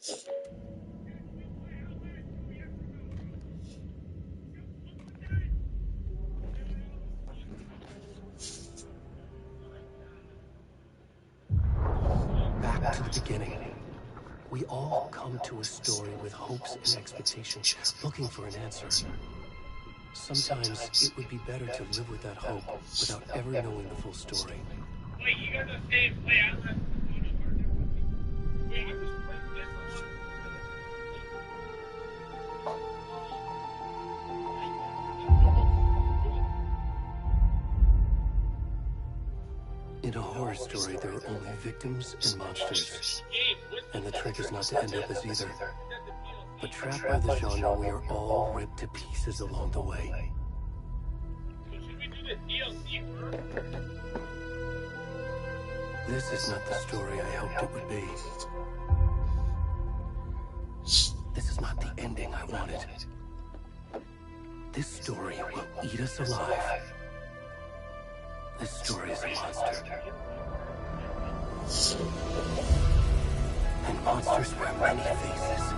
Back to the beginning. We all come to a story with hopes and expectations, looking for an answer. Sometimes it would be better to live with that hope without ever knowing the full story. Wait, you got the same play. Wait, I was playing this In a horror story, there are only victims and monsters. And the trick is not to end up as either. But trapped by the genre, we are all ripped to pieces along the way. So should we do the DLC first? This is not the story I hoped it would be. This is not the ending I wanted. This story will eat us alive. This story is a monster. And monsters wear many faces.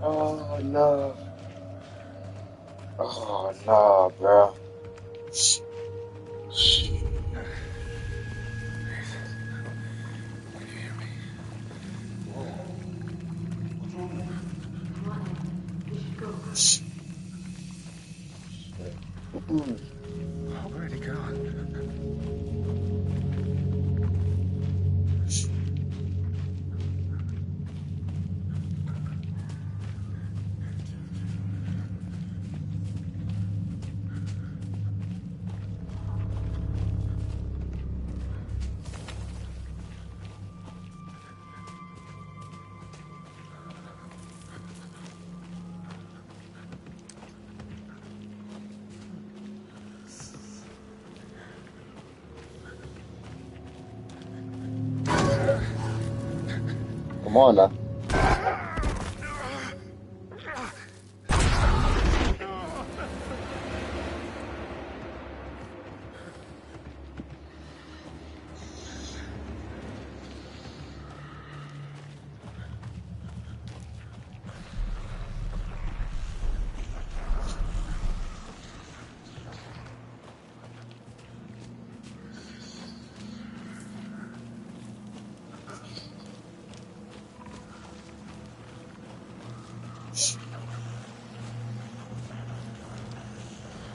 Oh no. Oh no, bro. Where'd he go? Come on now.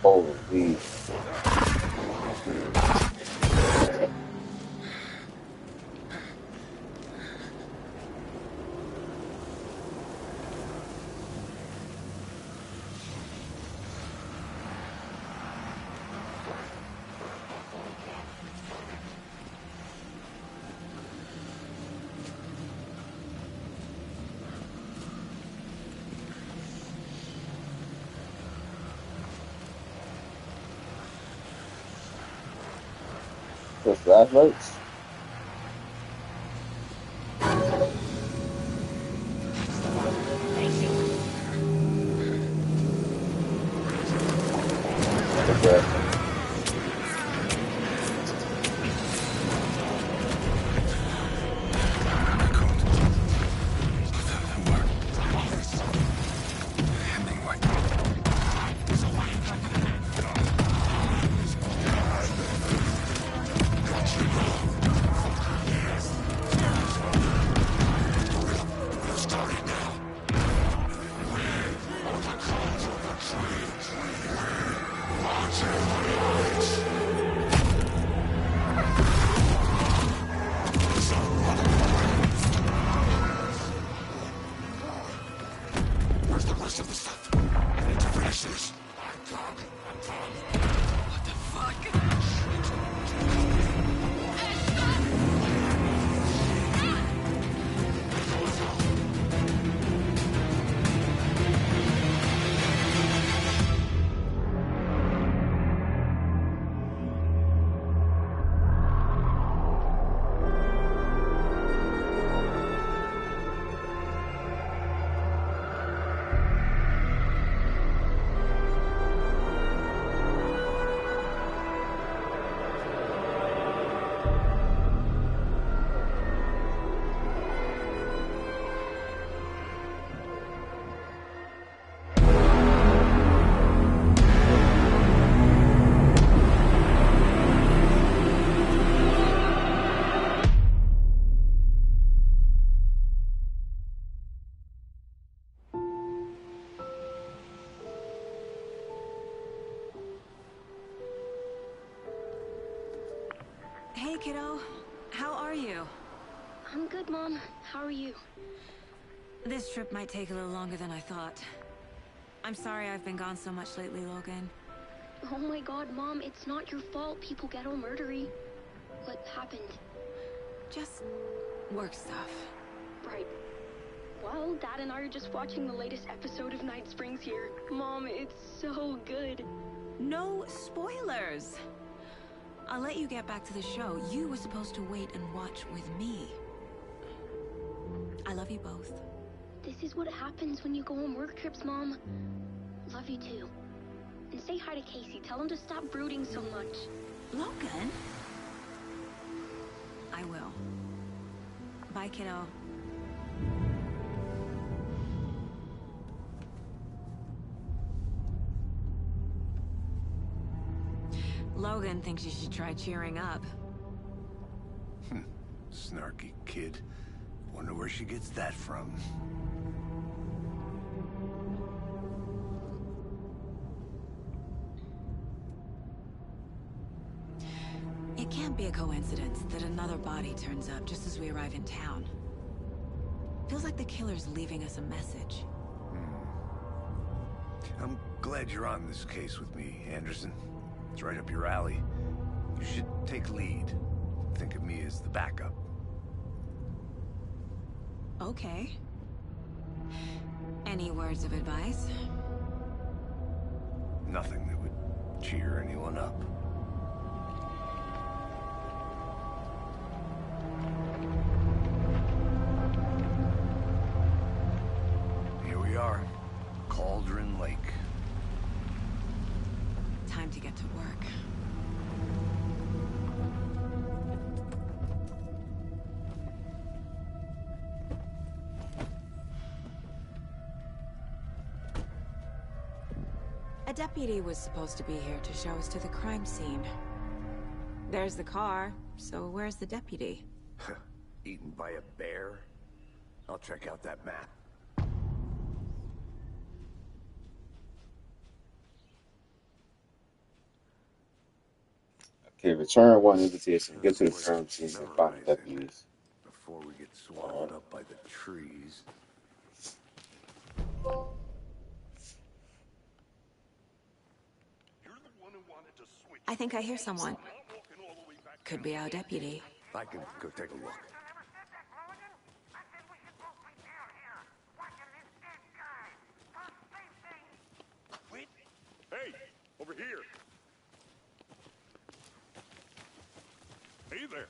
Holy. The flashlights? Okay. Hemingway. Hello. How are you? I'm good, Mom. How are you? This trip might take a little longer than I thought. I'm sorry I've been gone so much lately, Logan. Oh my god, Mom, it's not your fault people get all murdery. What happened? Just work stuff. Right. Well, Dad and I are just watching the latest episode of Night Springs here. Mom, it's so good. No spoilers! I'll let you get back to the show. You were supposed to wait and watch with me. I love you both. This is what happens when you go on work trips, Mom. Love you too. And say hi to Casey. Tell him to stop brooding so much. Logan? I will. Bye, kiddo. Logan thinks you should try cheering up. Snarky kid. Wonder where she gets that from. It can't be a coincidence that another body turns up just as we arrive in town. Feels like the killer's leaving us a message. I'm glad you're on this case with me, Anderson. It's right up your alley. You should take lead. Think of me as the backup. Okay. Any words of advice? Nothing that would cheer anyone up. Here we are. Cauldron Lake. Time to get to work. A deputy was supposed to be here to show us to the crime scene. There's the car, so where's the deputy? Eaten by a bear? I'll check out that map. Okay, return one invitation. Get to the crime scene and find the deputies. Before we get swallowed up by the trees. I think I hear someone. Could be our deputy. I can go take a look. Hey, over here. Hey there.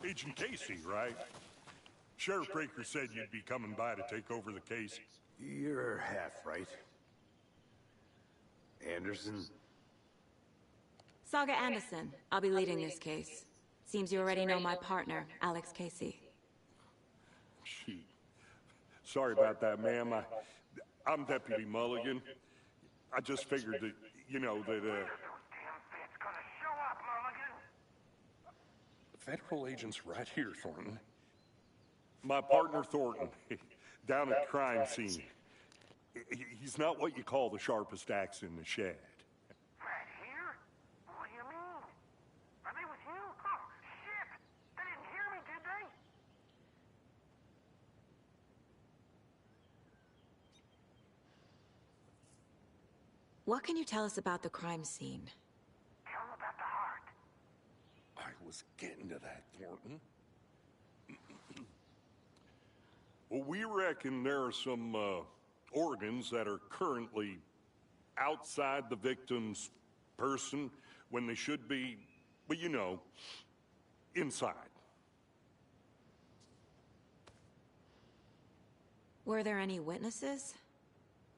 Agent Casey, right? Sheriff Breaker said you'd be coming by to take over the case. You're half right. Anderson? Saga Anderson. I'll be leading this case. Seems you already know my partner, Alex Casey. Shoot. Sorry about that, ma'am. I'm Deputy Mulligan. I just figured that, Federal agent's right here, Thornton. My partner, Thornton, down at crime scene. He's not what you call the sharpest axe in the shed. Right here? What do you mean? Are they with you? Oh, shit! They didn't hear me, did they? What can you tell us about the crime scene? Tell them about the heart. I was getting to that, Thornton. Well, we reckon there are some organs that are currently outside the victim's person when they should be, well, inside. Were there any witnesses?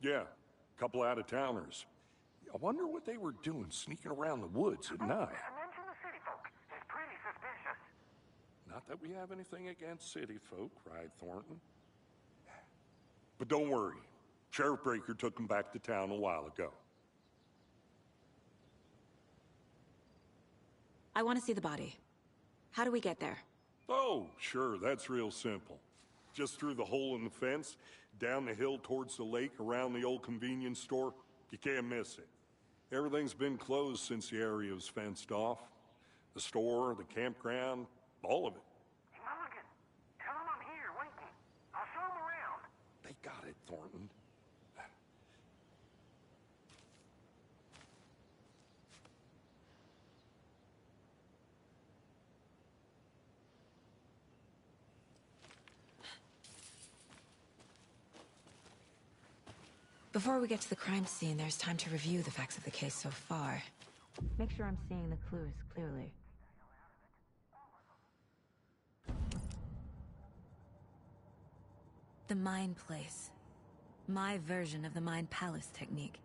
Yeah, a couple out-of-towners. I wonder what they were doing sneaking around the woods at night. Mention the city folk. It's pretty suspicious. Not that we have anything against city folk, right, Thornton? But don't worry. Sheriff Breaker took them back to town a while ago. I want to see the body. How do we get there? Oh, sure, that's real simple. Just through the hole in the fence, down the hill towards the lake, around the old convenience store. You can't miss it. Everything's been closed since the area was fenced off. The store, the campground, All of it. Hey, Mulligan, tell him I'm here waiting. I'll show him around. They got it, Thornton. Before we get to the crime scene, there's time to review the facts of the case so far. Make sure I'm seeing the clues clearly. The Mind Place. My version of the Mind Palace technique.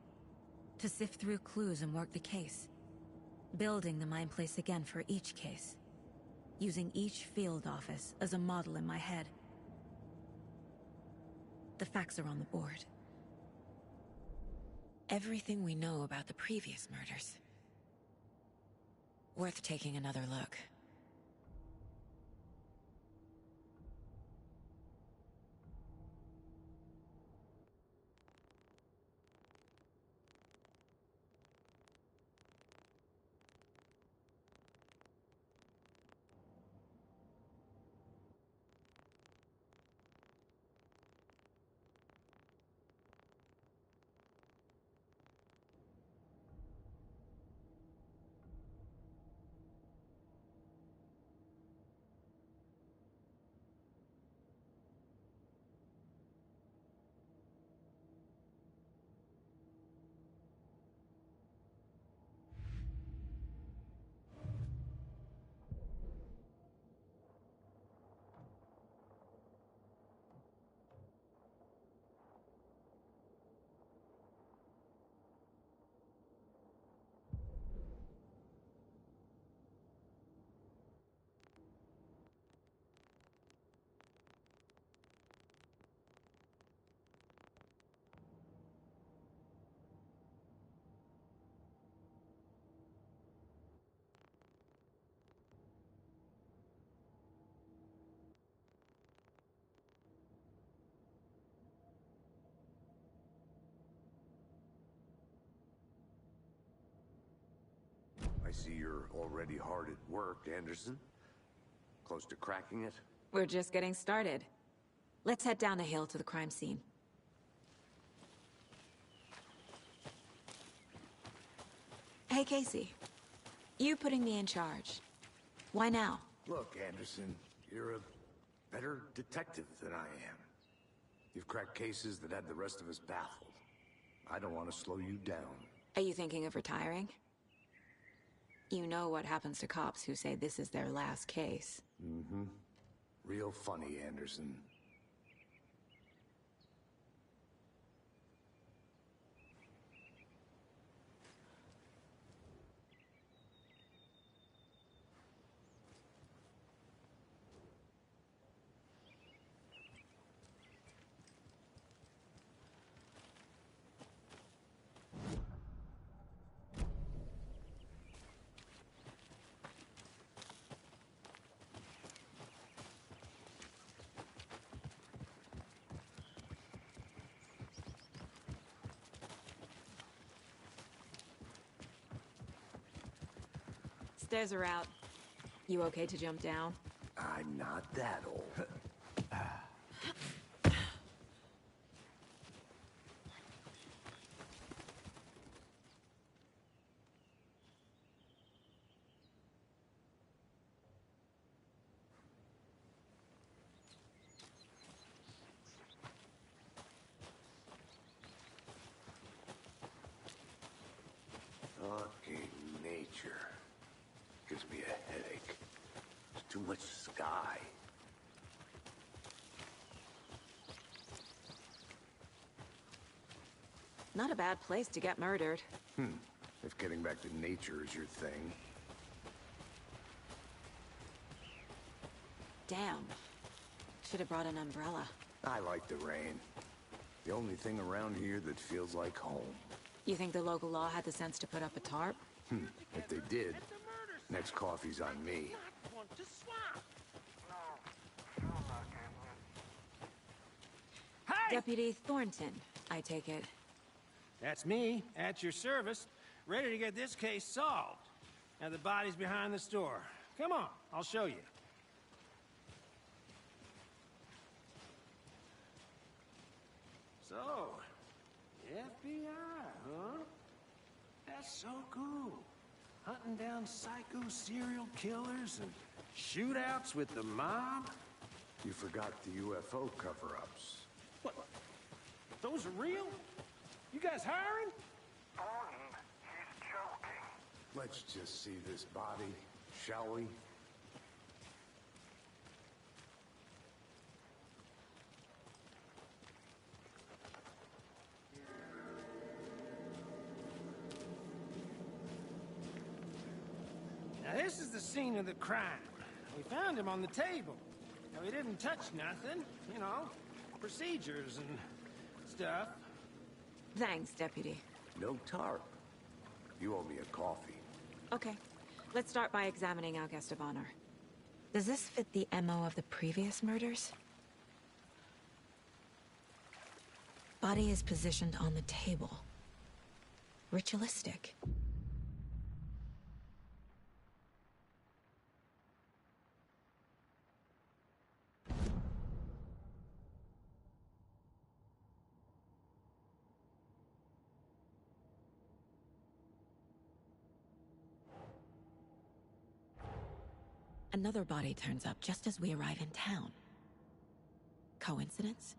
To sift through clues and work the case. Building the Mind Place again for each case. Using each field office as a model in my head. The facts are on the board. Everything we know about the previous murders. Worth taking another look. I see you're already hard at work, Anderson. Close to cracking it? We're just getting started. Let's head down the hill to the crime scene. Hey, Casey. You putting me in charge. Why now? Look, Anderson, you're a better detective than I am. You've cracked cases that had the rest of us baffled. I don't want to slow you down. Are you thinking of retiring? You know what happens to cops who say this is their last case. Mm-hmm. Real funny, Anderson. Stairs are out. You okay to jump down? I'm not that old. Fucking nature. Gives me a headache. There's too much sky. Not a bad place to get murdered. If getting back to nature is your thing. Damn. Should have brought an umbrella. I like the rain. The only thing around here that feels like home. You think the local law had the sense to put up a tarp? If they did, next coffee's on me. Hey! Deputy Thornton, I take it. That's me, at your service, ready to get this case solved. Now the body's behind the store. Come on, I'll show you. So, FBI, huh? That's so cool. Hunting down psycho serial killers and shootouts with the mob? You forgot the UFO cover-ups. What? Those are real? You guys hiring? Thornton, he's joking. Let's just see this body, shall we? Now this is the scene of the crime. We found him on the table. Now he didn't touch nothing, you know, procedures and stuff. Thanks, Deputy. No tarp. You owe me a coffee. Okay, let's start by examining our guest of honor. Does this fit the MO of the previous murders? Body is positioned on the table. Ritualistic. Another body turns up just as we arrive in town. Coincidence?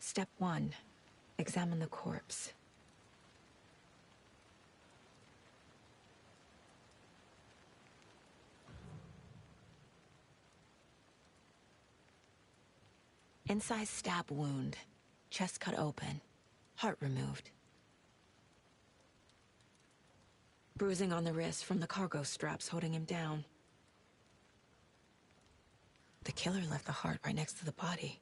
Step 1. Examine the corpse. Incised stab wound. Chest cut open. Heart removed. Bruising on the wrist from the cargo straps holding him down. The killer left the heart right next to the body.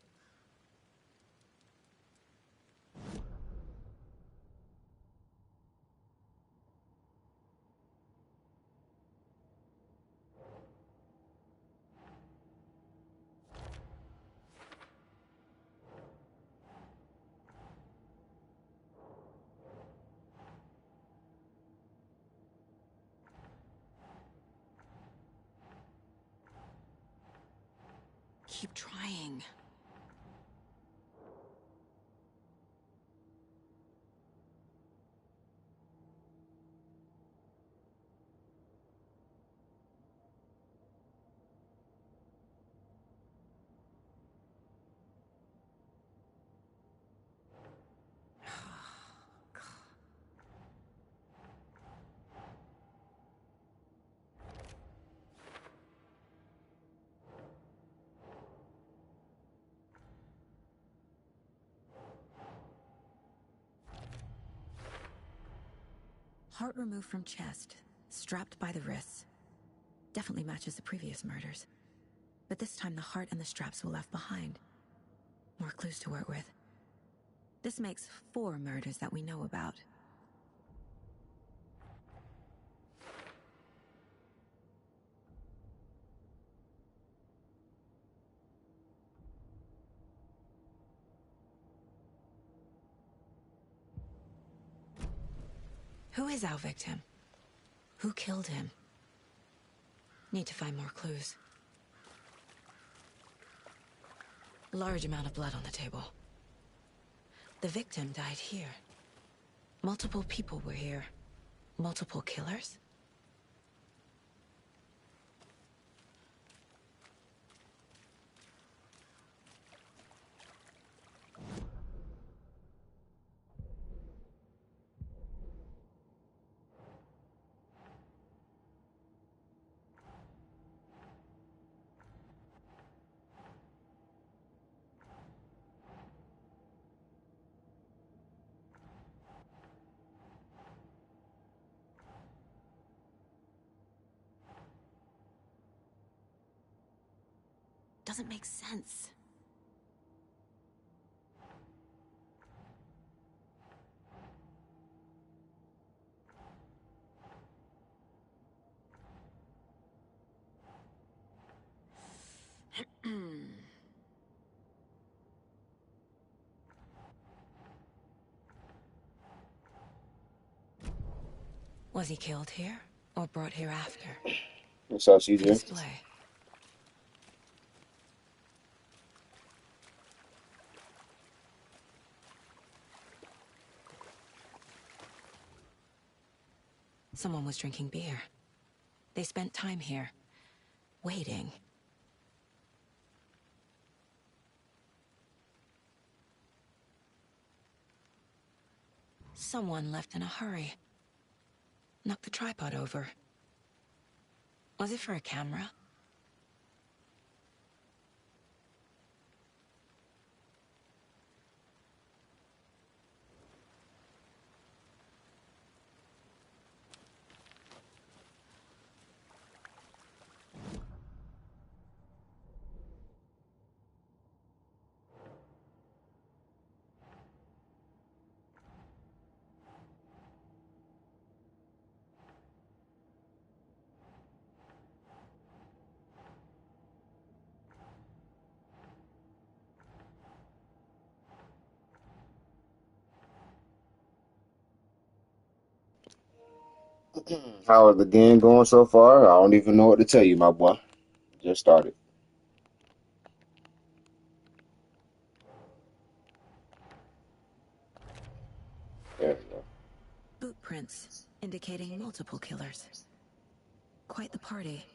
Keep trying. Heart removed from chest, strapped by the wrists. Definitely matches the previous murders. But this time the heart and the straps were left behind. More clues to work with. This makes 4 murders that we know about. Who is our victim? Who killed him? Need to find more clues. Large amount of blood on the table. The victim died here. Multiple people were here. Multiple killers? doesn't make sense. Was he killed here or brought here after? What's up, The CJ? display. Someone was drinking beer. They spent time here, waiting. Someone left in a hurry. Knocked the tripod over. Was it for a camera? How is the game going so far? I don't even know what to tell you, my boy. Just started. There we go. Boot prints, indicating multiple killers. Quite the party.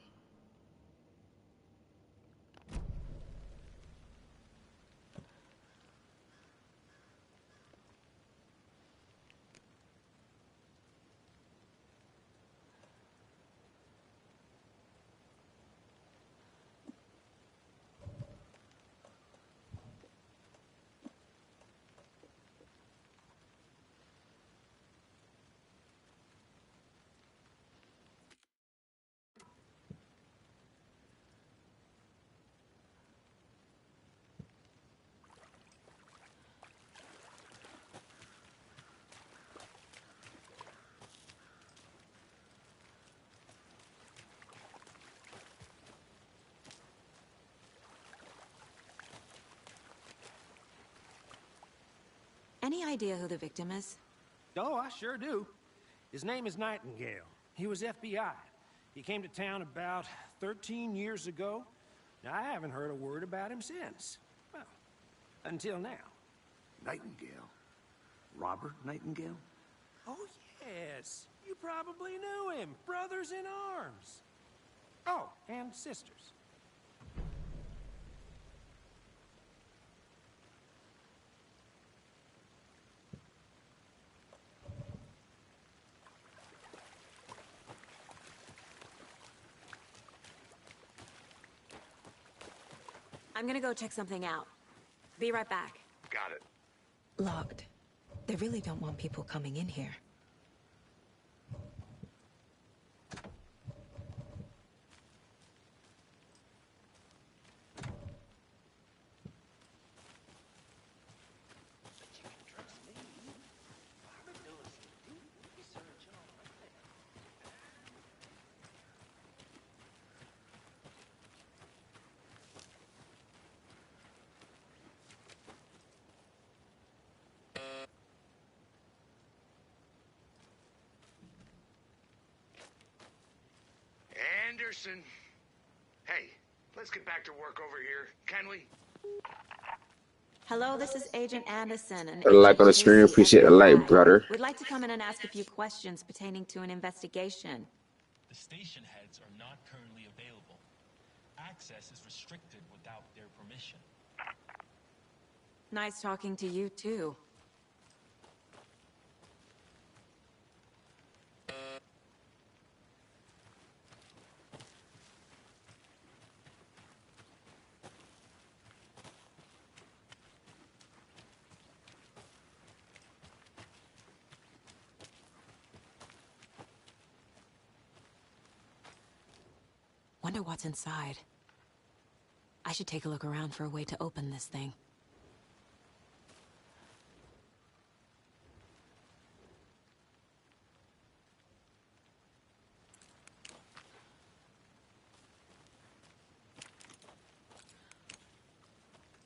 Any idea who the victim is? Oh, I sure do. His name is Nightingale. He was FBI. He came to town about 13 years ago. Now, I haven't heard a word about him since. Well, until now. Nightingale? Robert Nightingale? Oh, yes. You probably knew him. Brothers in arms. Oh, and sisters. I'm gonna go check something out. Be right back. Got it. Locked. They really don't want people coming in here. Anderson. Hey, let's get back to work over here, can we? Hello, this is Agent Anderson. And Put a like on the screen. Appreciate the like, brother. We'd like to come in and ask a few questions pertaining to an investigation. The station heads are not currently available. Access is restricted without their permission. Nice talking to you, too. Wonder what's inside. I should take a look around for a way to open this thing.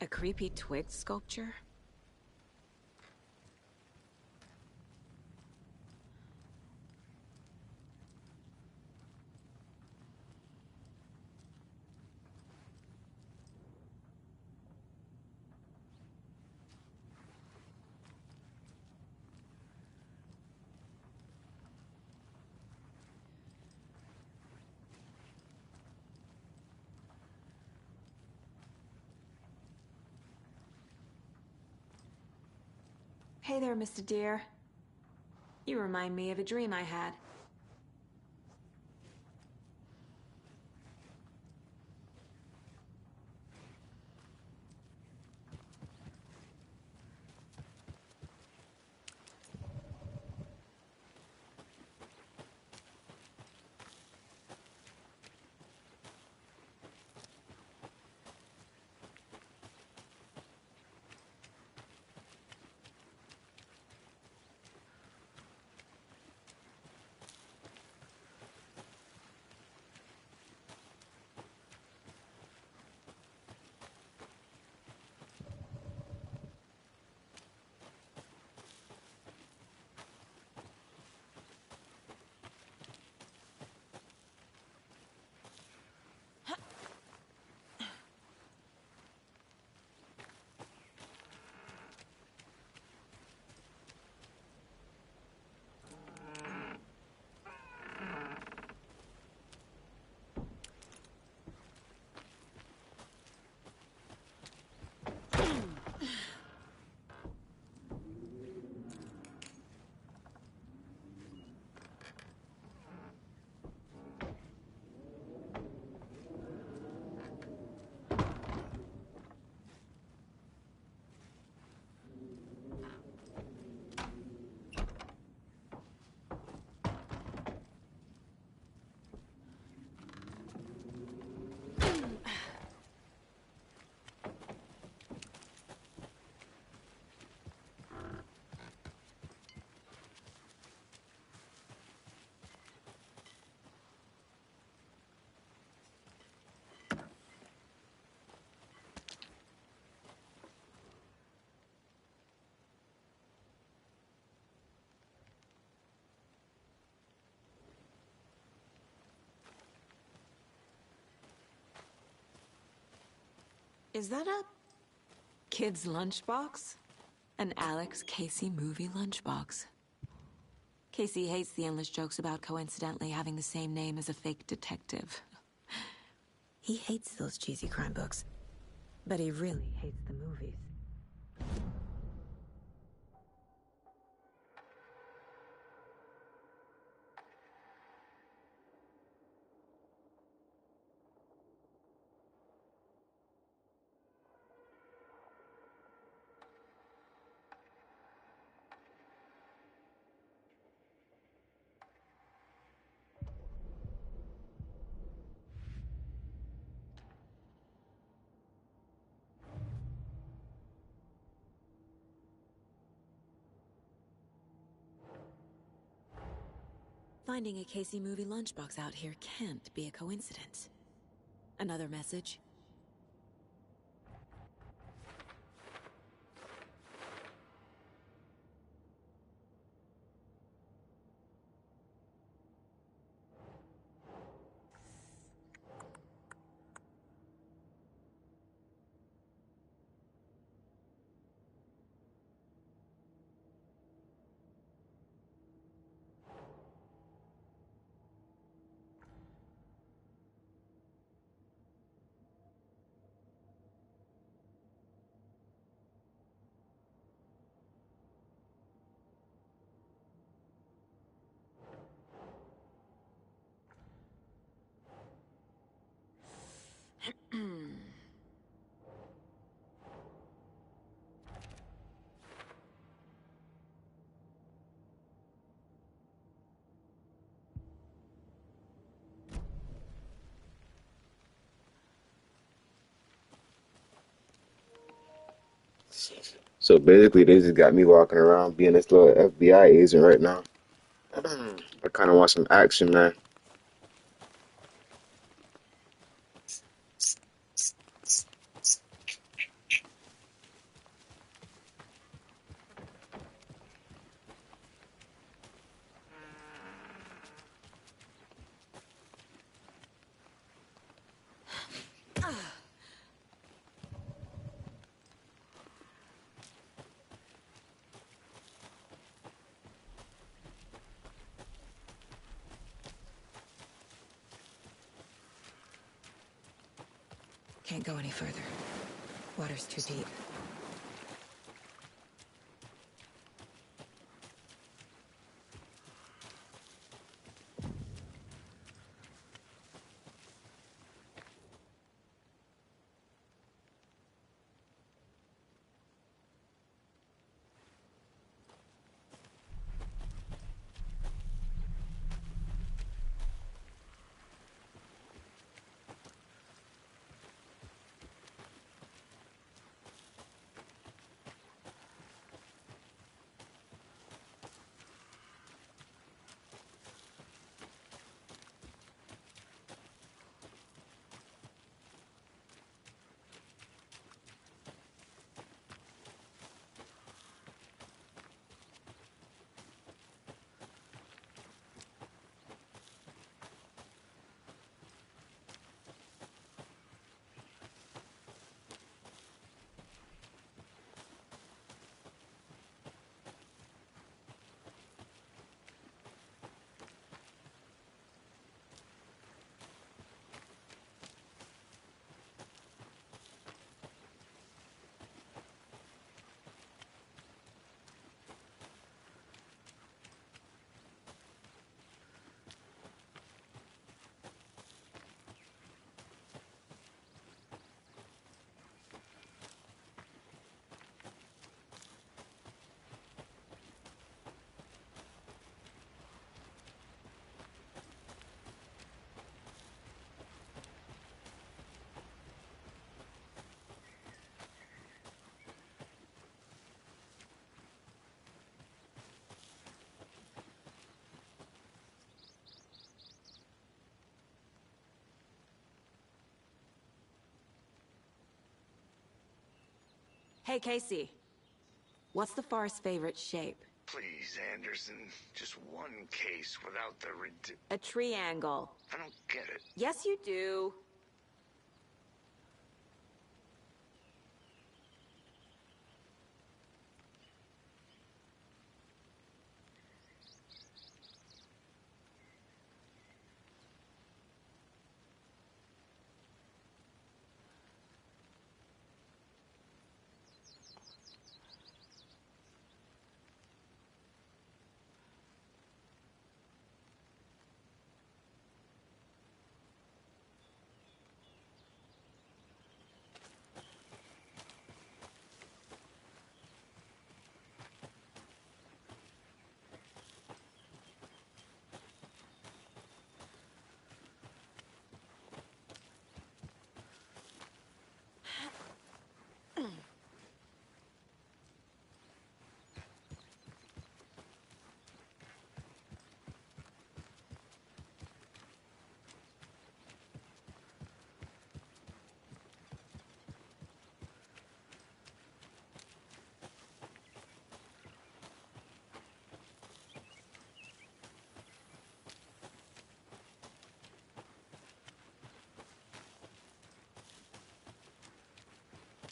A creepy twig sculpture? Hey there, Mr. Deer. You remind me of a dream I had. Is that a kid's lunchbox? An Alex Casey movie lunchbox. Casey hates the endless jokes about coincidentally having the same name as a fake detective. He hates those cheesy crime books, but he really hates the movies. Finding a Casey movie lunchbox out here can't be a coincidence. Another message? So basically, they just got me walking around being this little FBI agent right now. I kind of want some action, man. Can't go any further. Water's too deep. Hey, Casey. What's the far's favorite shape? Please, Anderson, just one case without the A triangle. I don't get it. Yes, you do.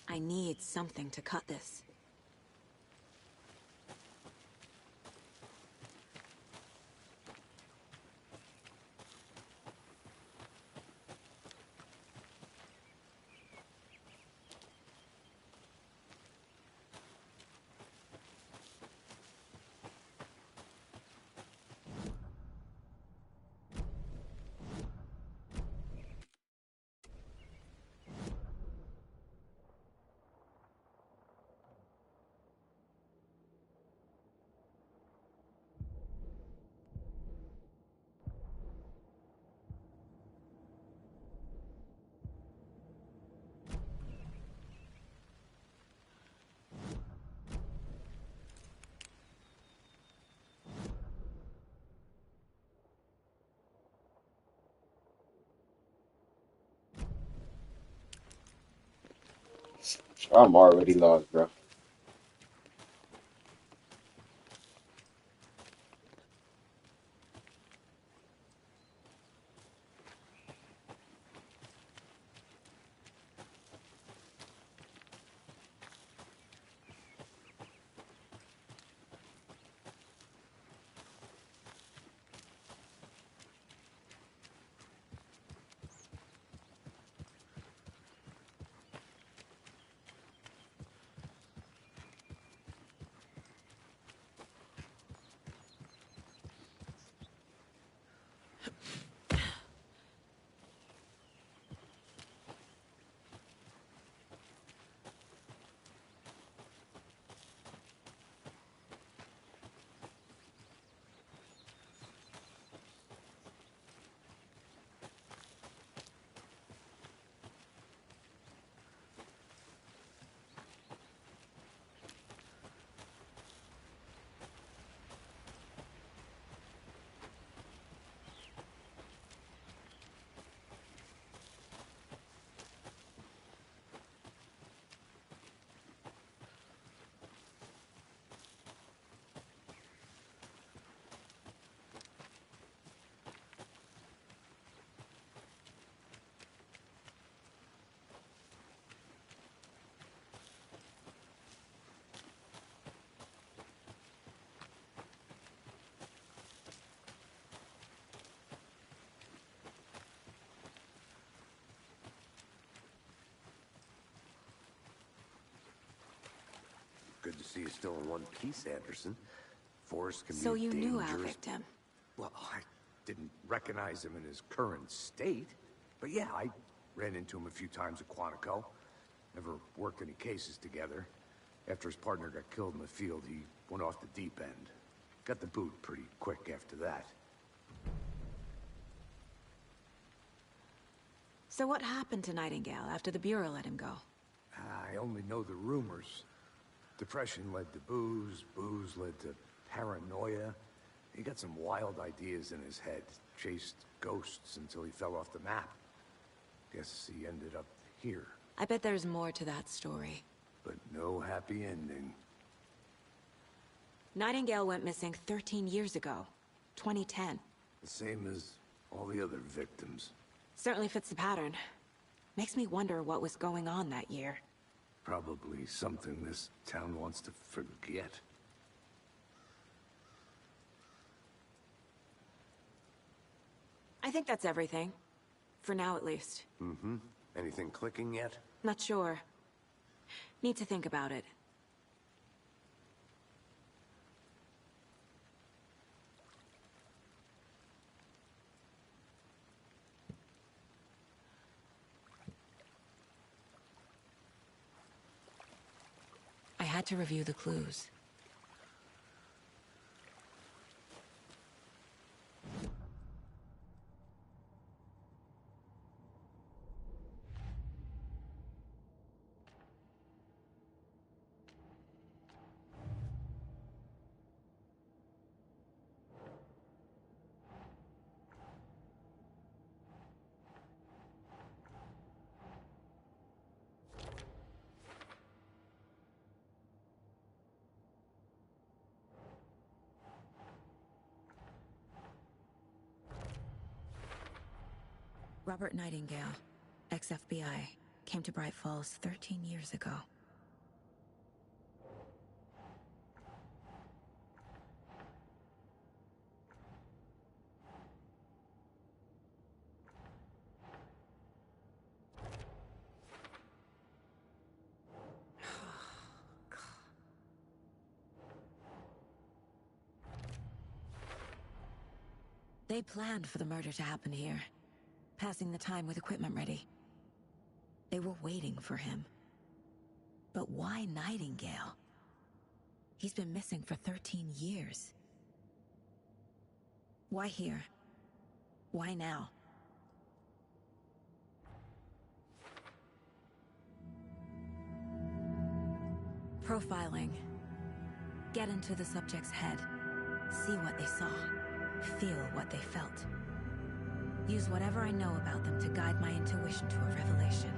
I need something to cut this. I'm already lost, bro. Good to see you still in one piece, Anderson. Forrest can be So you knew our dangerous. victim. Well, I didn't recognize him in his current state. But yeah, I ran into him a few times at Quantico. Never worked any cases together. After his partner got killed in the field, he went off the deep end. Got the boot pretty quick after that. So what happened to Nightingale after the Bureau let him go? I only know the rumors. Depression led to booze, booze led to paranoia. He got some wild ideas in his head, chased ghosts until he fell off the map. Guess he ended up here, I bet there's more to that story. but no happy ending. Nightingale went missing 13 years ago. 2010. The same as all the other victims. Certainly fits the pattern. Makes me wonder what was going on that year. Probably something this town wants to forget. I think that's everything. For now, at least. Mm-hmm. Anything clicking yet? Not sure. Need to think about it. I had to review the clues. Robert Nightingale, ex-FBI, came to Bright Falls 13 years ago. They planned for the murder to happen here, passing the time with equipment ready. They were waiting for him. But why Nightingale? He's been missing for 13 years. Why here? Why now? Profiling. Get into the subject's head. See what they saw. Feel what they felt. Use whatever I know about them to guide my intuition to a revelation.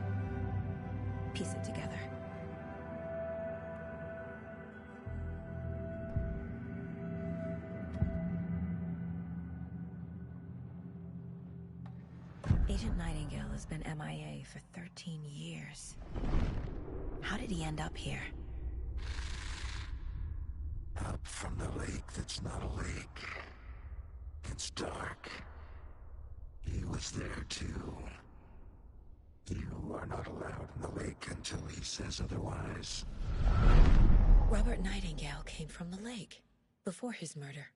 Piece it together. Agent Nightingale has been MIA for 13 years. How did he end up here? Up from the lake that's not a lake. It's dark. He was there too. You are not allowed in the lake until he says otherwise. Robert Nightingale came from the lake, before his murder.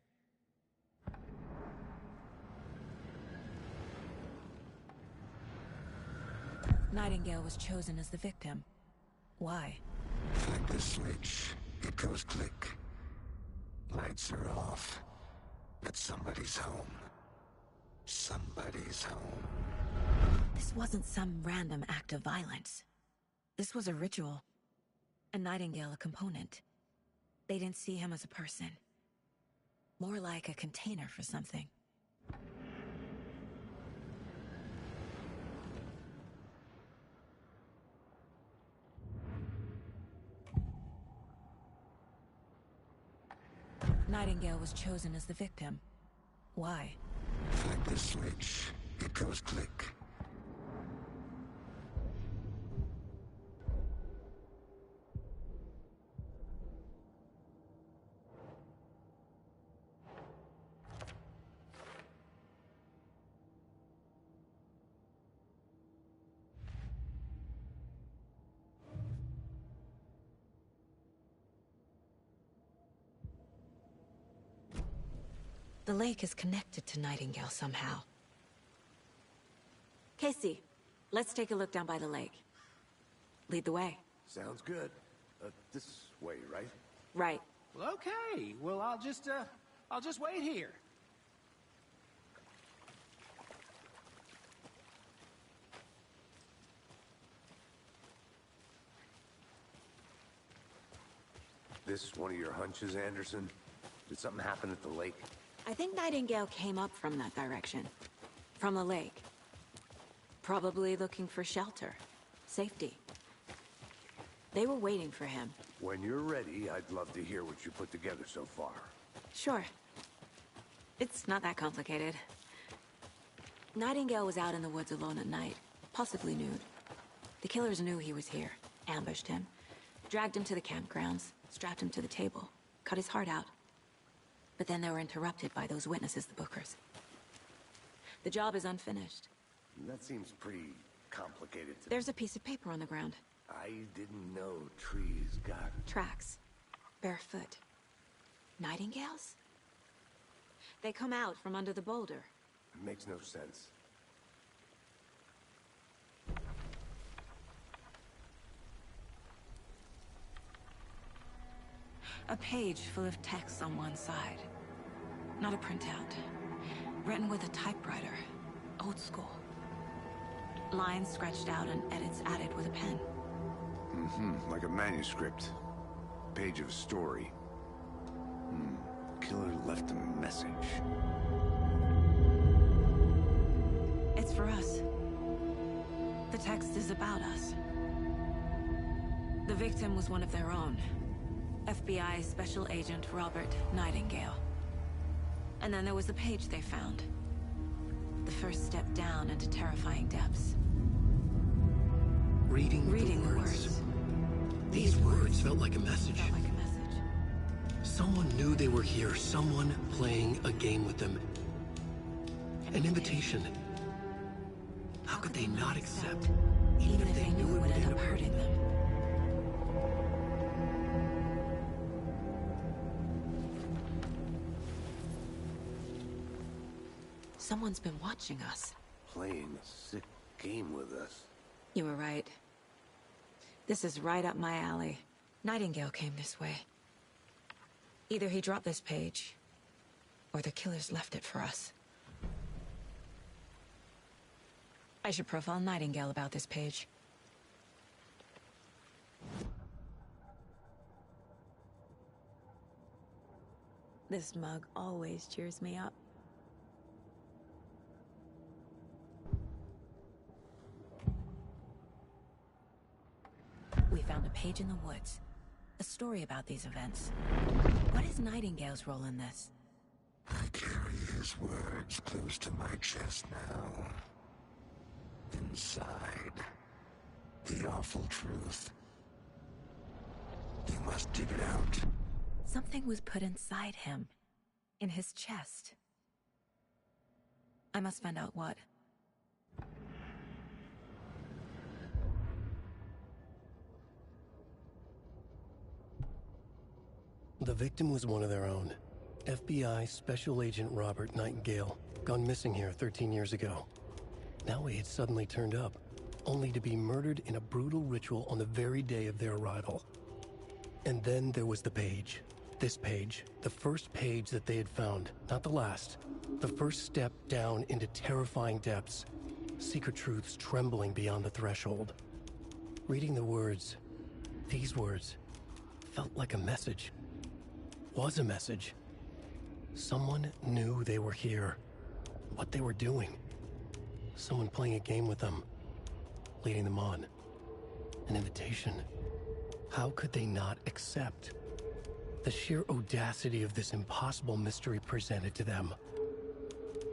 Nightingale was chosen as the victim. Why? Like the switch, it goes click. Lights are off. But somebody's home. Somebody's home. This wasn't some random act of violence. This was a ritual. And Nightingale a component. They didn't see him as a person. More like a container for something. Nightingale was chosen as the victim. Why? Like the switch, it goes click. The lake is connected to Nightingale somehow. Casey, let's take a look down by the lake. Lead the way. Sounds good. This way, right? Right. Well, okay. Well, I'll just wait here. This one of your hunches, Anderson? Did something happen at the lake? I think Nightingale came up from that direction. From the lake. Probably looking for shelter. Safety. They were waiting for him. When you're ready, I'd love to hear what you put together so far. Sure. It's not that complicated. Nightingale was out in the woods alone at night, possibly nude. The killers knew he was here, ambushed him, dragged him to the campgrounds, strapped him to the table, cut his heart out. But then they were interrupted by those witnesses, the Bookers. The job is unfinished. That seems pretty complicated. There's a piece of paper on the ground. I didn't know trees got... Tracks. Barefoot. Nightingales? They come out from under the boulder. It makes no sense. A page full of text on one side. Not a printout. Written with a typewriter. Old school. Lines scratched out and edits added with a pen. Like a manuscript. Page of a story. Killer left a message. It's for us. The text is about us. The victim was one of their own. FBI Special Agent Robert Nightingale. And then there was the page they found. The first step down into terrifying depths. Reading the words. These words felt like a message. Someone knew they were here. Someone playing a game with them. An invitation. How could they not accept, even if they knew it would end up hurting them? Someone's been watching us. Playing a sick game with us. You were right. This is right up my alley. Nightingale came this way. Either he dropped this page, or the killers left it for us. I should profile Nightingale about this page. This mug always cheers me up. We found a page in the woods. A story about these events. What is Nightingale's role in this? I carry his words close to my chest now. Inside. The awful truth. You must dig it out. Something was put inside him. In his chest. I must find out what. The victim was one of their own. FBI Special Agent Robert Nightingale, gone missing here 13 years ago. Now he had suddenly turned up, only to be murdered in a brutal ritual on the very day of their arrival. And then there was the page. This page, the first page that they had found, not the last. The first step down into terrifying depths. Secret truths trembling beyond the threshold. Reading the words, these words, felt like a message. Was a message. Someone knew they were here. What they were doing. Someone playing a game with them. Leading them on. An invitation. How could they not accept? The sheer audacity of this impossible mystery presented to them.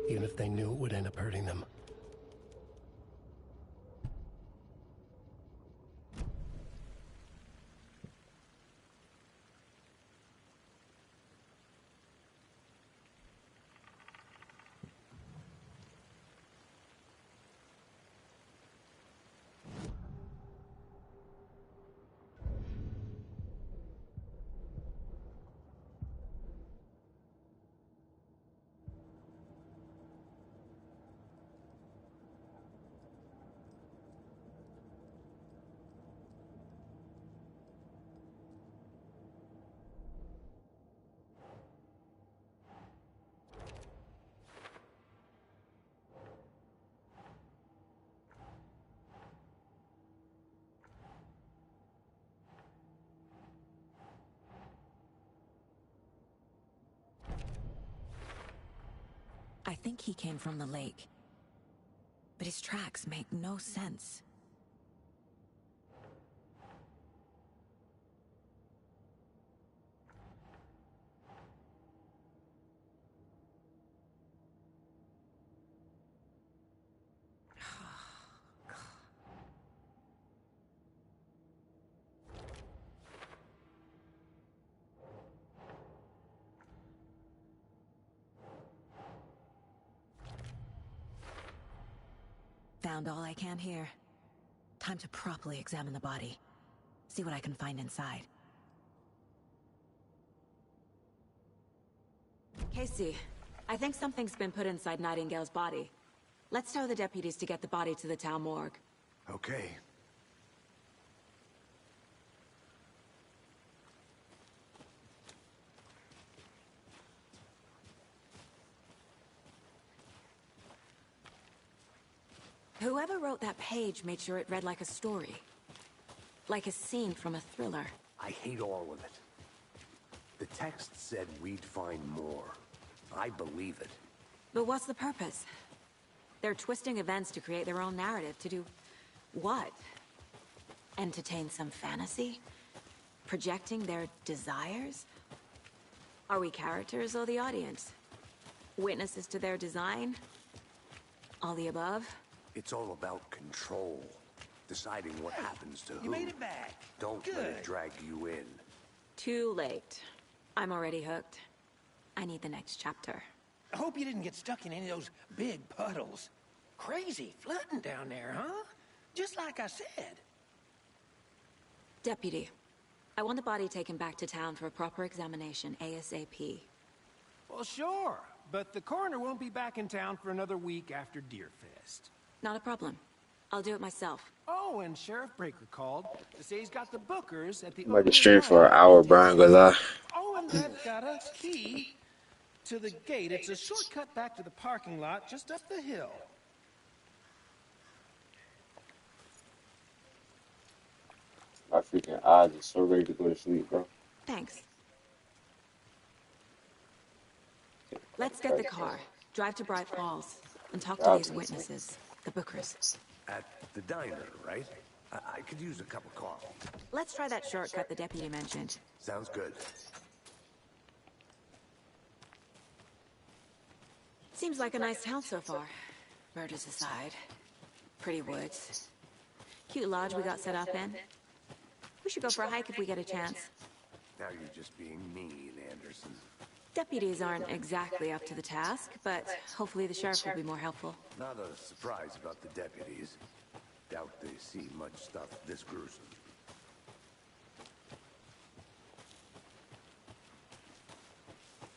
Even if they knew it would end up hurting them. I think he came from the lake. But his tracks make no sense. Found all I can here. Time to properly examine the body. See what I can find inside. Casey, I think something's been put inside Nightingale's body. Let's tell the deputies to get the body to the town morgue. Okay. Whoever wrote that page made sure it read like a story. Like a scene from a thriller. I hate all of it. The text said we'd find more. I believe it. But what's the purpose? They're twisting events to create their own narrative. To do what? Entertain some fantasy? Projecting their desires? Are we characters or the audience? Witnesses to their design? All the above? It's all about control. Deciding what happens to who. You made it back. Don't let it drag you in. Too late. I'm already hooked. I need the next chapter. I hope you didn't get stuck in any of those big puddles. Crazy flooding down there, huh? Just like I said. Deputy, I want the body taken back to town for a proper examination ASAP. Well, sure. But the coroner won't be back in town for another week after Deerfest. Not a problem. I'll do it myself. Oh, and Sheriff Breaker called to say he's got the bookers at the... I'm about to stream for an hour, Brian. Gonna lie. Oh, and they've got a key to the gate. It's a shortcut back to the parking lot just up the hill. My freaking eyes are so ready to go to sleep, bro. Thanks. Let's get the car, drive to Bright Falls, and talk to these witnesses, the bookers. At the diner, right? I could use a cup of coffee. Let's try that shortcut the deputy mentioned. Sounds good. Seems like a nice town so far. Murders aside. pretty woods. Cute lodge we got set up in. We should go for a hike if we get a chance. Now you're just being mean, Anderson. Deputies aren't exactly up to the task, but hopefully the sheriff will be more helpful. Not a surprise about the deputies. Doubt they see much stuff this gruesome.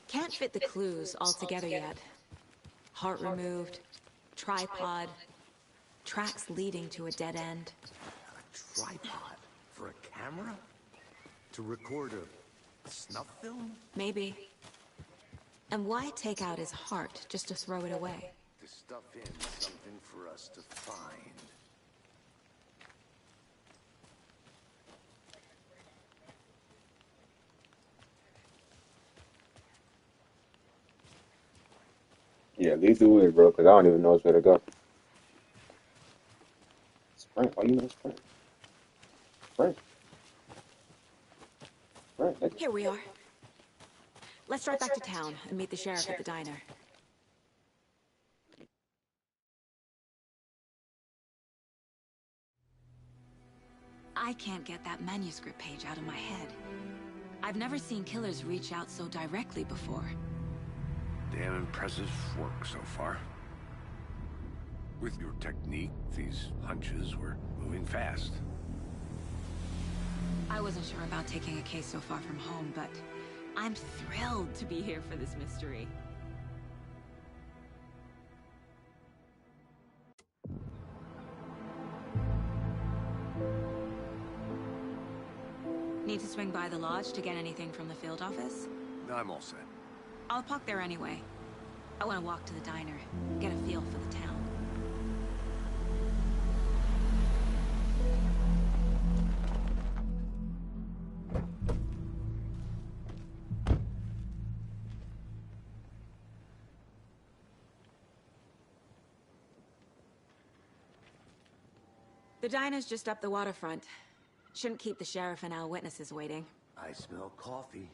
Can't fit the clues all together yet. Heart removed, tripod, tracks leading to a dead end. A tripod? For a camera? To record a snuff film? Maybe. And why take out his heart just to throw it away? To stuff in something for us to find. Yeah, lead the way, bro, because I don't even know where to go. Sprint, why you not sprint? Sprint. Sprint. Here we are. Let's drive back to town and meet the sheriff at the diner. I can't get that manuscript page out of my head. I've never seen killers reach out so directly before. Damn impressive work so far. With your technique, these hunches were moving fast. I wasn't sure about taking a case so far from home, but I'm thrilled to be here for this mystery. Need to swing by the lodge to get anything from the field office? I'm all set. I'll park there anyway. I want to walk to the diner, get a feel for the town. The diner's just up the waterfront. Shouldn't keep the sheriff and our witnesses waiting. I smell coffee.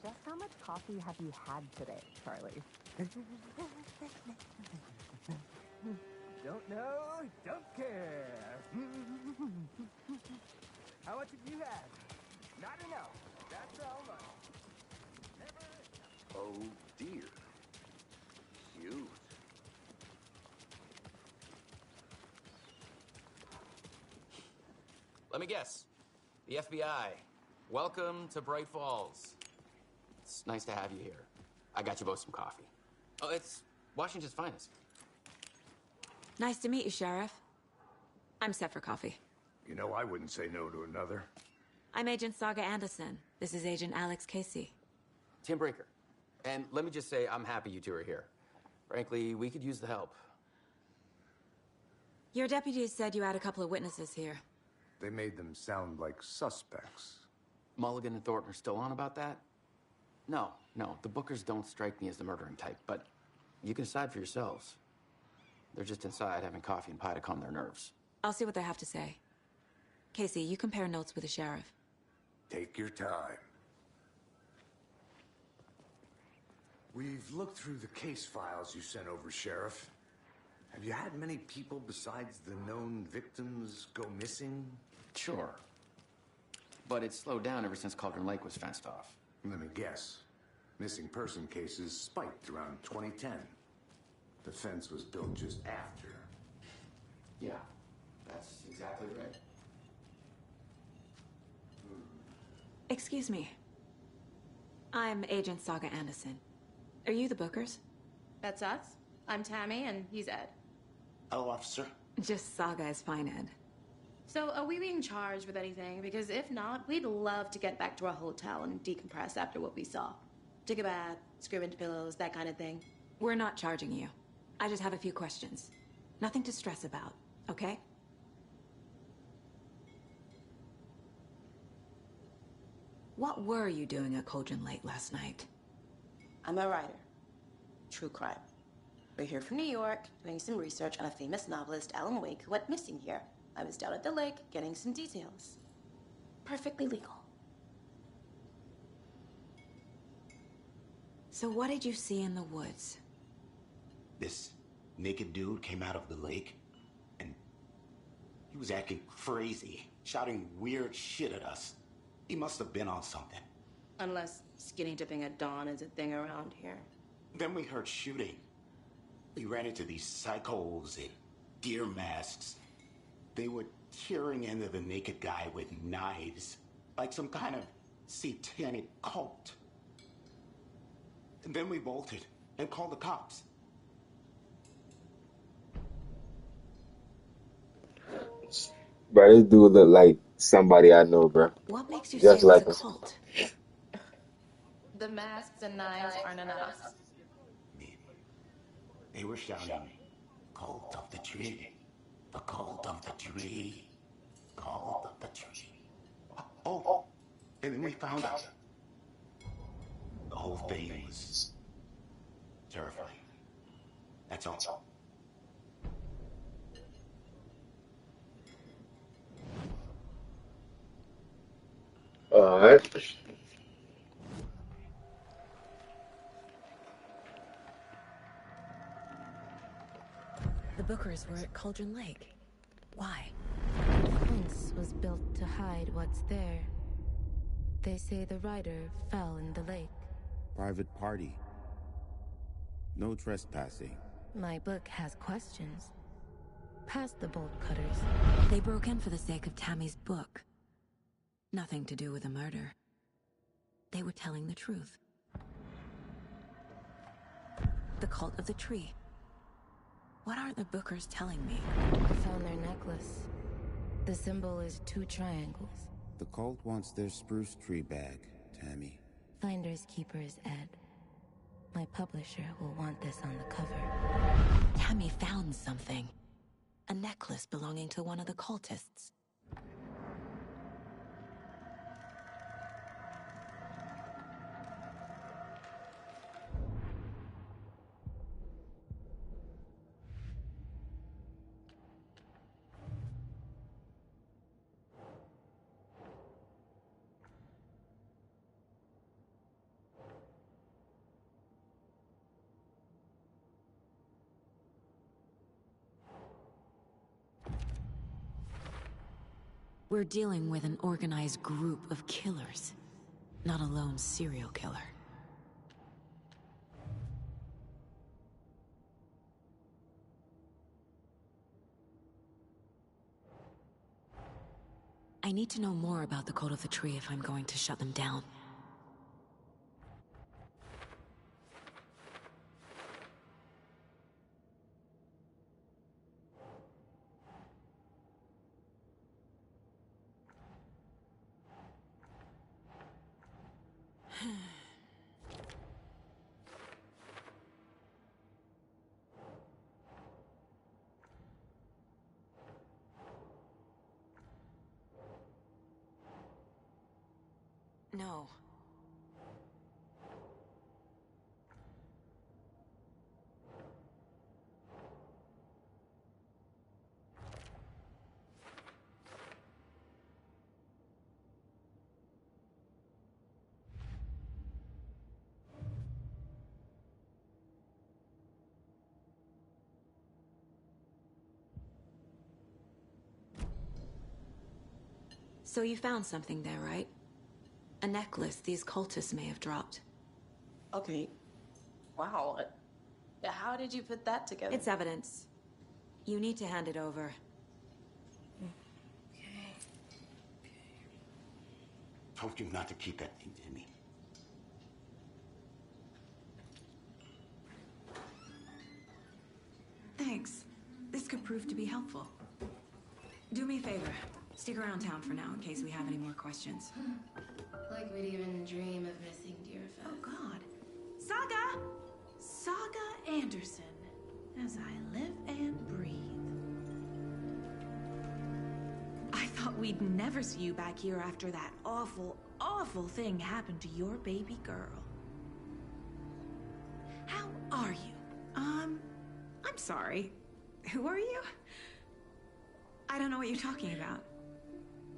Just how much coffee have you had today, Charlie? Don't know, don't care. How much have you had? Not enough. That's how much. Never. Oh dear. Cute. Let me guess. The FBI. Welcome to Bright Falls. It's nice to have you here. I got you both some coffee. Oh, it's Washington's finest. Nice to meet you, Sheriff. I'm set for coffee. You know, I wouldn't say no to another. I'm Agent Saga Anderson. This is Agent Alex Casey. Tim Brinker. And let me just say, I'm happy you two are here. Frankly, we could use the help. Your deputies said you had a couple of witnesses here. They made them sound like suspects. Mulligan and Thornton are still on about that? No, the Bookers don't strike me as the murdering type, but you can decide for yourselves. They're just inside having coffee and pie to calm their nerves. I'll see what they have to say. Casey, you compare notes with the sheriff. Take your time. We've looked through the case files you sent over, Sheriff. Have you had many people besides the known victims go missing? Sure. But it's slowed down ever since Cauldron Lake was fenced off. Let me guess. Missing person cases spiked around 2010. The fence was built just after. Yeah, that's exactly right. Excuse me. I'm Agent Saga Anderson. Are you the Bookers? That's us. I'm Tammy, and he's Ed. Hello, officer. Just Saga is fine, Ed. So, are we being charged with anything? Because if not, we'd love to get back to our hotel and decompress after what we saw. Take a bath, scream into pillows, that kind of thing. We're not charging you. I just have a few questions. Nothing to stress about, okay? What were you doing at Cauldron Lake last night? I'm a writer. True crime. We're here from New York, doing some research on a famous novelist, Alan Wake, who went missing here. I was down at the lake, getting some details. Perfectly legal. So what did you see in the woods? This naked dude came out of the lake, and he was acting crazy, shouting weird shit at us. He must have been on something. Unless skinny dipping at dawn is a thing around here. Then we heard shooting. We ran into these psychos in deer masks. They were tearing into the naked guy with knives, like some kind of satanic cult. And then we bolted and called the cops. Bro, this dude look like somebody I know, bro. What makes you Just say like it was a him. cult? The masks and knives aren't enough. They were shouting, "Cult of the tree, the cult of the tree, cult of the tree." Oh, and then we found out the whole thing was terrifying. That's all. Alright. The Bookers were at Cauldron Lake. Why? The fence was built to hide what's there. They say the rider fell in the lake. Private party. No trespassing. My book has questions. Past the bolt cutters. They broke in for the sake of Tammy's book. Nothing to do with the murder. They were telling the truth. The cult of the tree. What are the Bookers telling me? I found their necklace. The symbol is 2 triangles. The cult wants their spruce tree bag, Tammy. Finders keepers, Ed. My publisher will want this on the cover. Tammy found something. A necklace belonging to one of the cultists. We're dealing with an organized group of killers, not a lone serial killer. I need to know more about the Cult of the Tree if I'm going to shut them down. No. So you found something there, right? A necklace these cultists may have dropped. Okay. Wow. How did you put that together? It's evidence. You need to hand it over. Told you not to keep that thing to me. Thanks. This could prove to be helpful. Do me a favor. Stick around town for now in case we have any more questions. Like we'd even dream of missing Deerfest. Oh, God. Saga! Saga Anderson. As I live and breathe. I thought we'd never see you back here after that awful, awful thing happened to your baby girl. How are you? I'm sorry. Who are you? I don't know what you're talking about.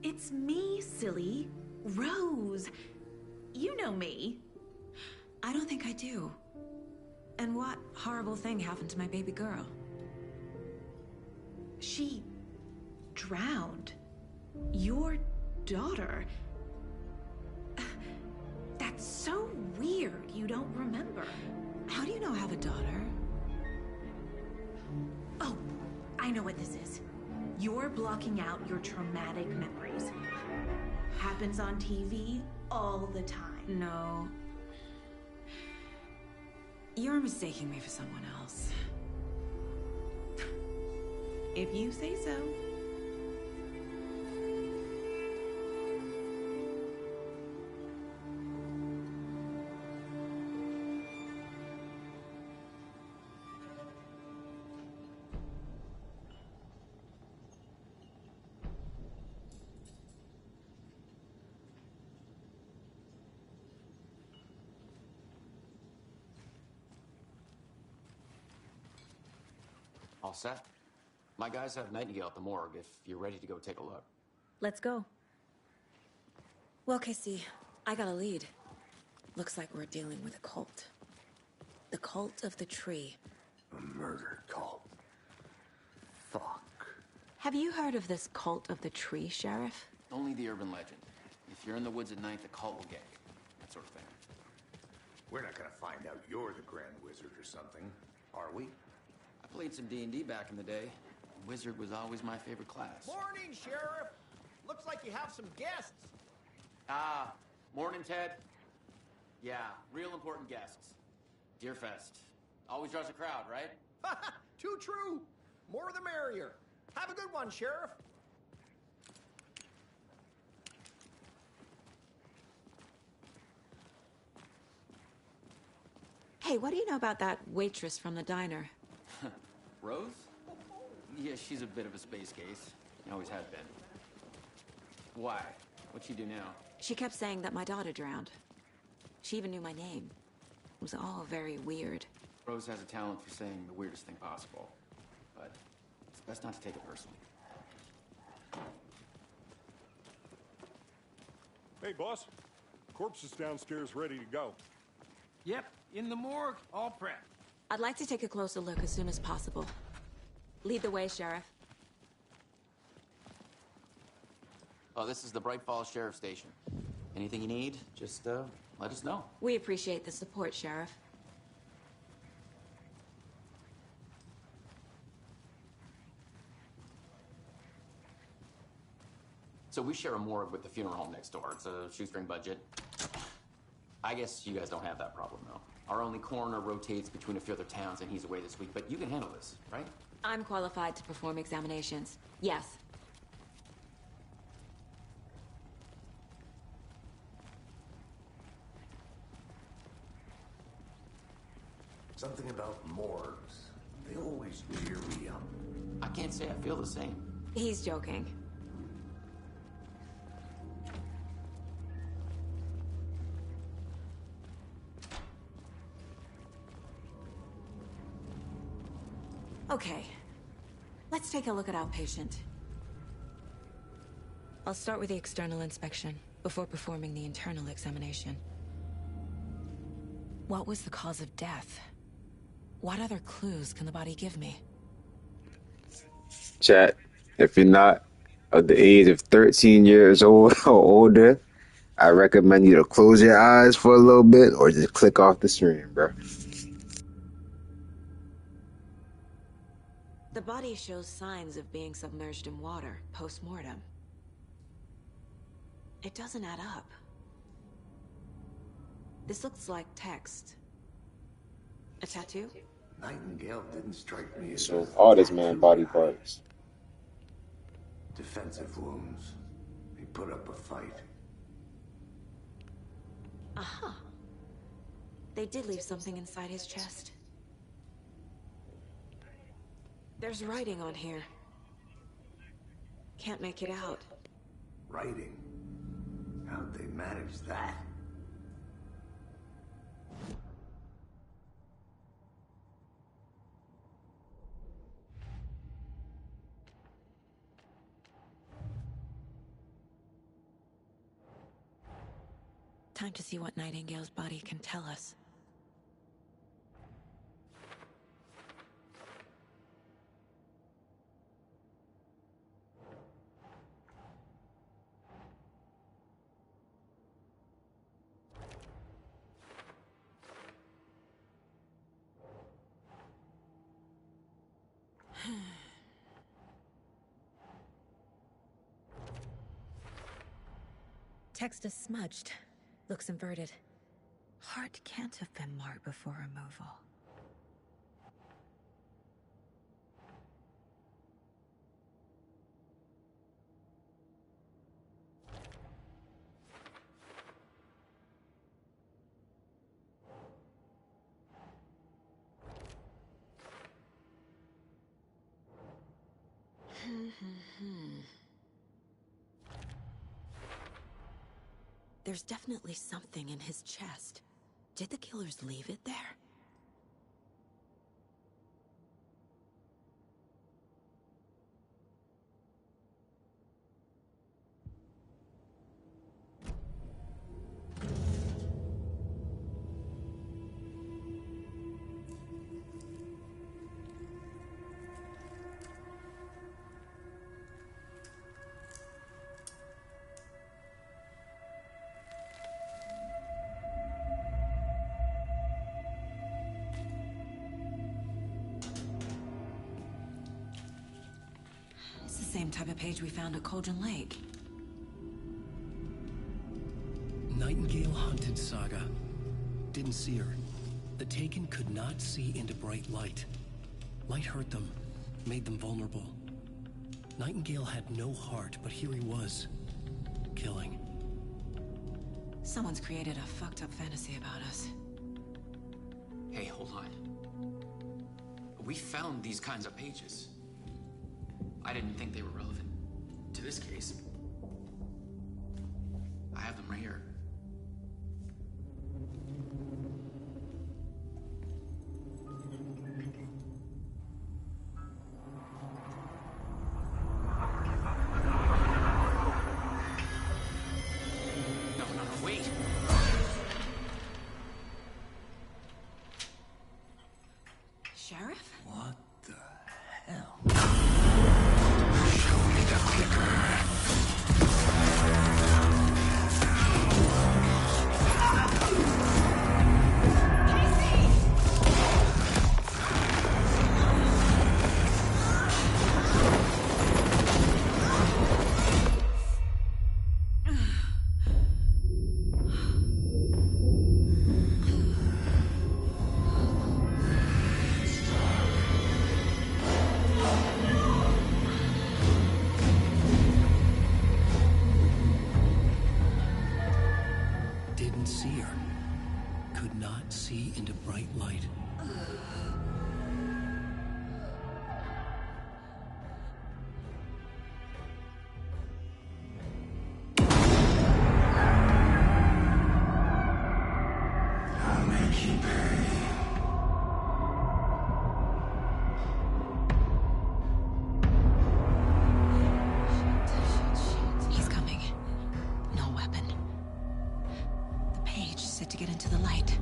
It's me, silly. Rose. You know me. I don't think I do. And what horrible thing happened to my baby girl? She drowned. Your daughter. That's so weird you don't remember. How do you know I have a daughter? Oh, I know what this is. You're blocking out your traumatic memories. Happens on TV all the time. No. You're mistaking me for someone else. If you say so. All set? My guys have Nightingale at the morgue if you're ready to go take a look. Let's go. Well, Casey, I got a lead. Looks like we're dealing with a cult. The cult of the tree. A murder cult. Fuck. Have you heard of this cult of the tree, Sheriff? Only the urban legend. If you're in the woods at night, the cult will get you. That sort of thing. We're not gonna find out you're the Grand Wizard or something, are we? I played some D&D back in the day. Wizard was always my favorite class. Morning, Sheriff. Looks like you have some guests. Ah, morning, Ted. Yeah, real important guests. Deerfest. Always draws a crowd, right? Too true. More the merrier. Have a good one, Sheriff. Hey, what do you know about that waitress from the diner? Rose? Yeah, she's a bit of a space case. Always has been. Why? What'd she do now? She kept saying that my daughter drowned. She even knew my name. It was all very weird. Rose has a talent for saying the weirdest thing possible. But it's best not to take it personally. Hey, boss. Corpse is downstairs ready to go. Yep, in the morgue, all prepped. I'd like to take a closer look as soon as possible. Lead the way, Sheriff. Oh, this is the Bright Falls Sheriff Station. Anything you need, just let us know. We appreciate the support, Sheriff. So we share a morgue with the funeral home next door. It's a shoestring budget. I guess you guys don't have that problem, though. Our only coroner rotates between a few other towns, and he's away this week. But you can handle this, right? I'm qualified to perform examinations. Yes. Something about morgues. They always cheer me up. I can't say I feel the same. He's joking. Okay. Let's take a look at our patient. I'll start with the external inspection before performing the internal examination. What was the cause of death? What other clues can the body give me? Chat, if you're not of the age of 13 years old or older, I recommend you to close your eyes for a little bit or just click off the stream, bro. The body shows signs of being submerged in water post-mortem. It doesn't add up. This looks like text. A tattoo? Nightingale didn't strike me as So all this man body parts. defensive wounds. He put up a fight. Aha. They did leave something inside his chest. There's writing on here. Can't make it out. Writing? How'd they manage that? Time to see what Nightingale's body can tell us. Text is smudged. Looks inverted. Heart can't have been marked before removal. There's definitely something in his chest. Did the killers leave it there? Same type of page we found at Cauldron Lake. Nightingale hunted Saga. Didn't see her. The Taken could not see into bright light. Light hurt them, made them vulnerable. Nightingale had no heart, but here he was, killing. Someone's created a fucked up fantasy about us. Hey, hold on. We found these kinds of pages. I didn't think they were relevant to this case. I have them right here. No, wait! Sheriff? What the hell? Didn't see her. Could not see into bright light. I'll make you pay. He's coming. No weapon. The page said to get into the light.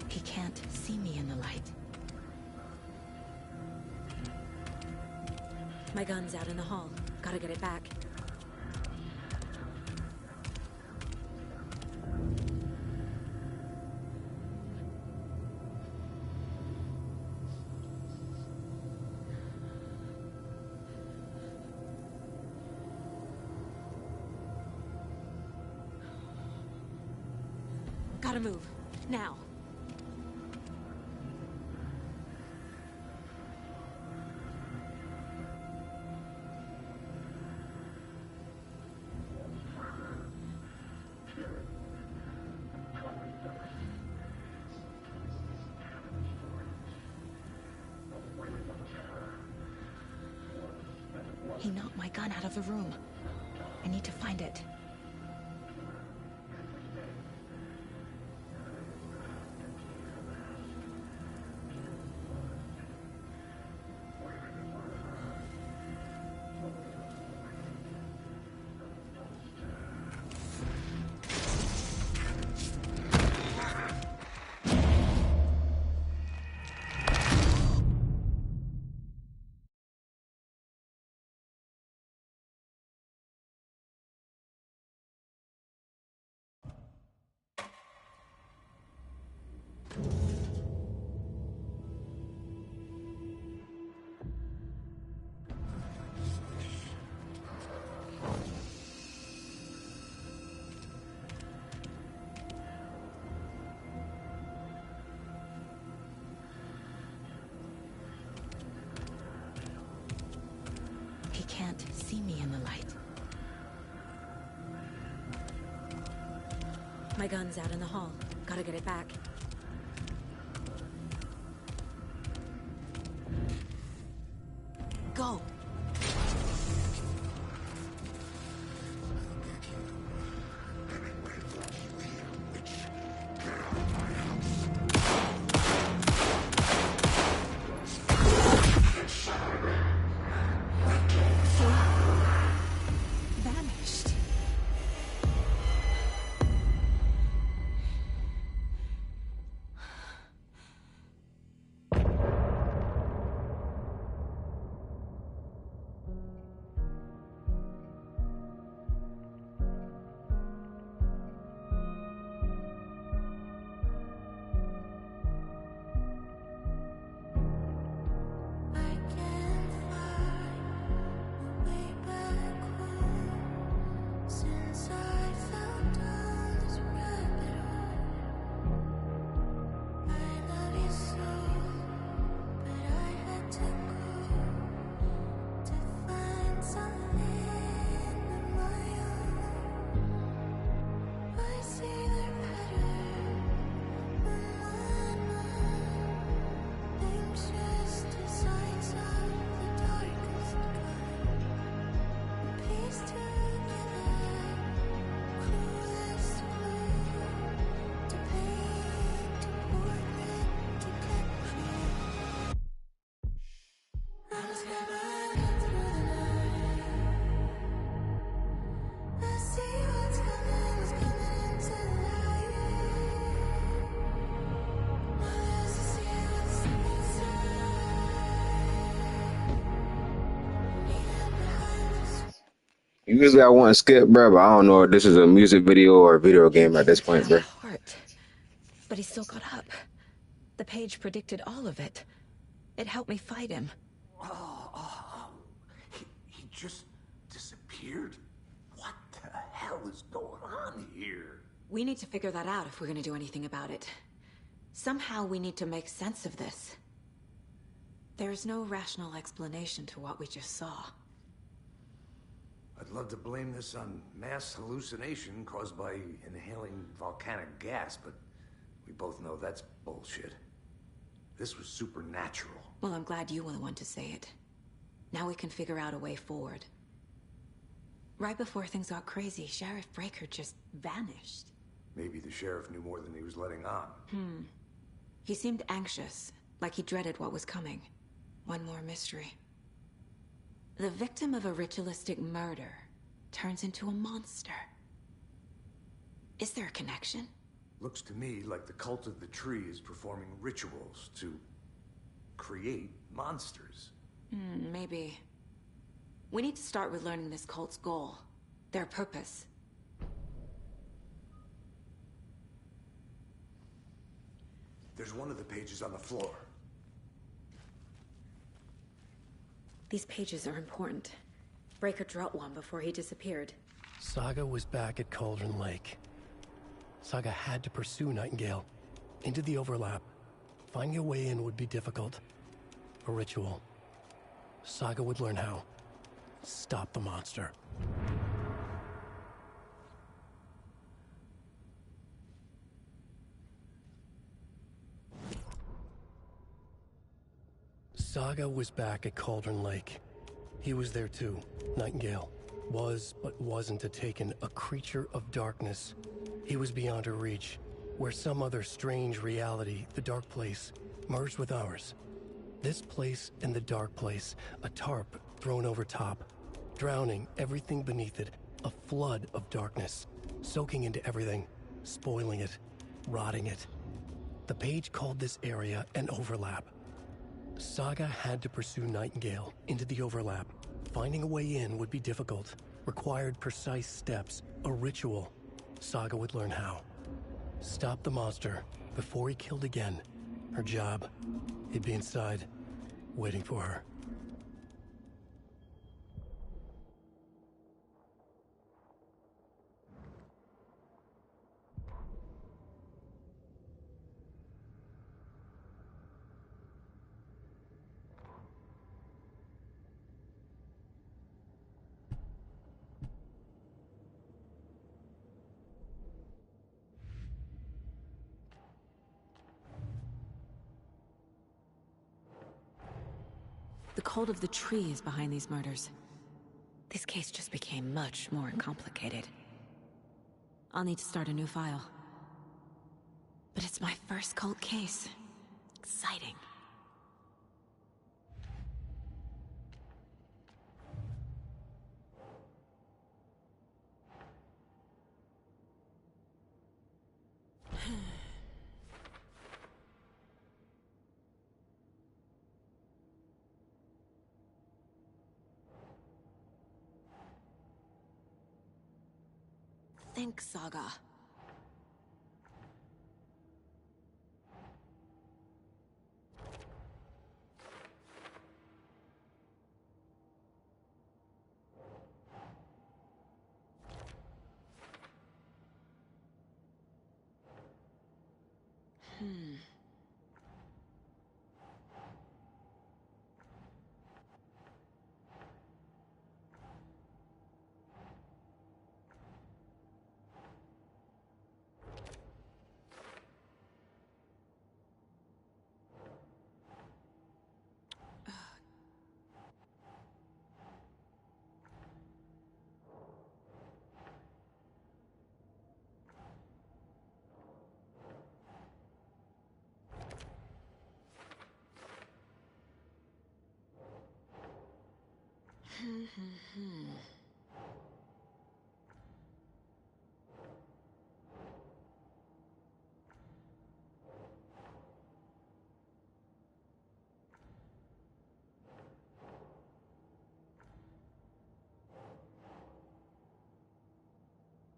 He can't see me in the light. My gun's out in the hall. Gotta get it back. Gotta move. Now. He knocked my gun out of the room. I need to find it. My gun's out in the hall. Gotta get it back. Go! Vanished. Since I fell down this rabbit hole, I love you so, but I had to go to find something of my own. I see the pattern in my mind, anxious designs of the darkest kind, piece together. Clueless way to paint a portrait to get through. I'm a scared through the night. I see what's coming into the light. My eyes to see what's inside. Usually I want to skip, bro, but I don't know if this is a music video or a video game at this point, bro. Heart. But he still got up. The page predicted all of it. It helped me fight him. He just disappeared? What the hell is going on here? We need to figure that out if we're gonna do anything about it. Somehow we need to make sense of this. There's no rational explanation to what we just saw. I'd love to blame this on mass hallucination caused by inhaling volcanic gas, but we both know that's bullshit. This was supernatural. Well, I'm glad you were the one to say it. Now we can figure out a way forward. Right before things got crazy, Sheriff Breaker just vanished. Maybe the sheriff knew more than he was letting on. He seemed anxious, like he dreaded what was coming. One more mystery. The victim of a ritualistic murder turns into a monster. Is there a connection? Looks to me like the cult of the tree is performing rituals to create monsters. Maybe. We need to start with learning this cult's goal, their purpose. There's one of the pages on the floor. These pages are important. Breaker dropped one before he disappeared. Saga was back at Cauldron Lake. Saga had to pursue Nightingale into the overlap. Finding a way in would be difficult. A ritual. Saga would learn how. Stop the monster. Saga was back at Cauldron Lake. He was there too. Nightingale was, but wasn't a Taken, a creature of darkness. He was beyond her reach, where some other strange reality, the Dark Place, merged with ours. This place and the Dark Place, a tarp thrown over top, drowning everything beneath it, a flood of darkness, soaking into everything, spoiling it, rotting it. The page called this area an overlap. Saga had to pursue Nightingale into the overlap. Finding a way in would be difficult, required precise steps, a ritual. Saga would learn how. Stop the monster before he killed again. Her job, he'd be inside, waiting for her. cult of the tree is behind these murders. This case just became much more complicated. I'll need to start a new file. But it's my first cult case. Exciting. Think Saga.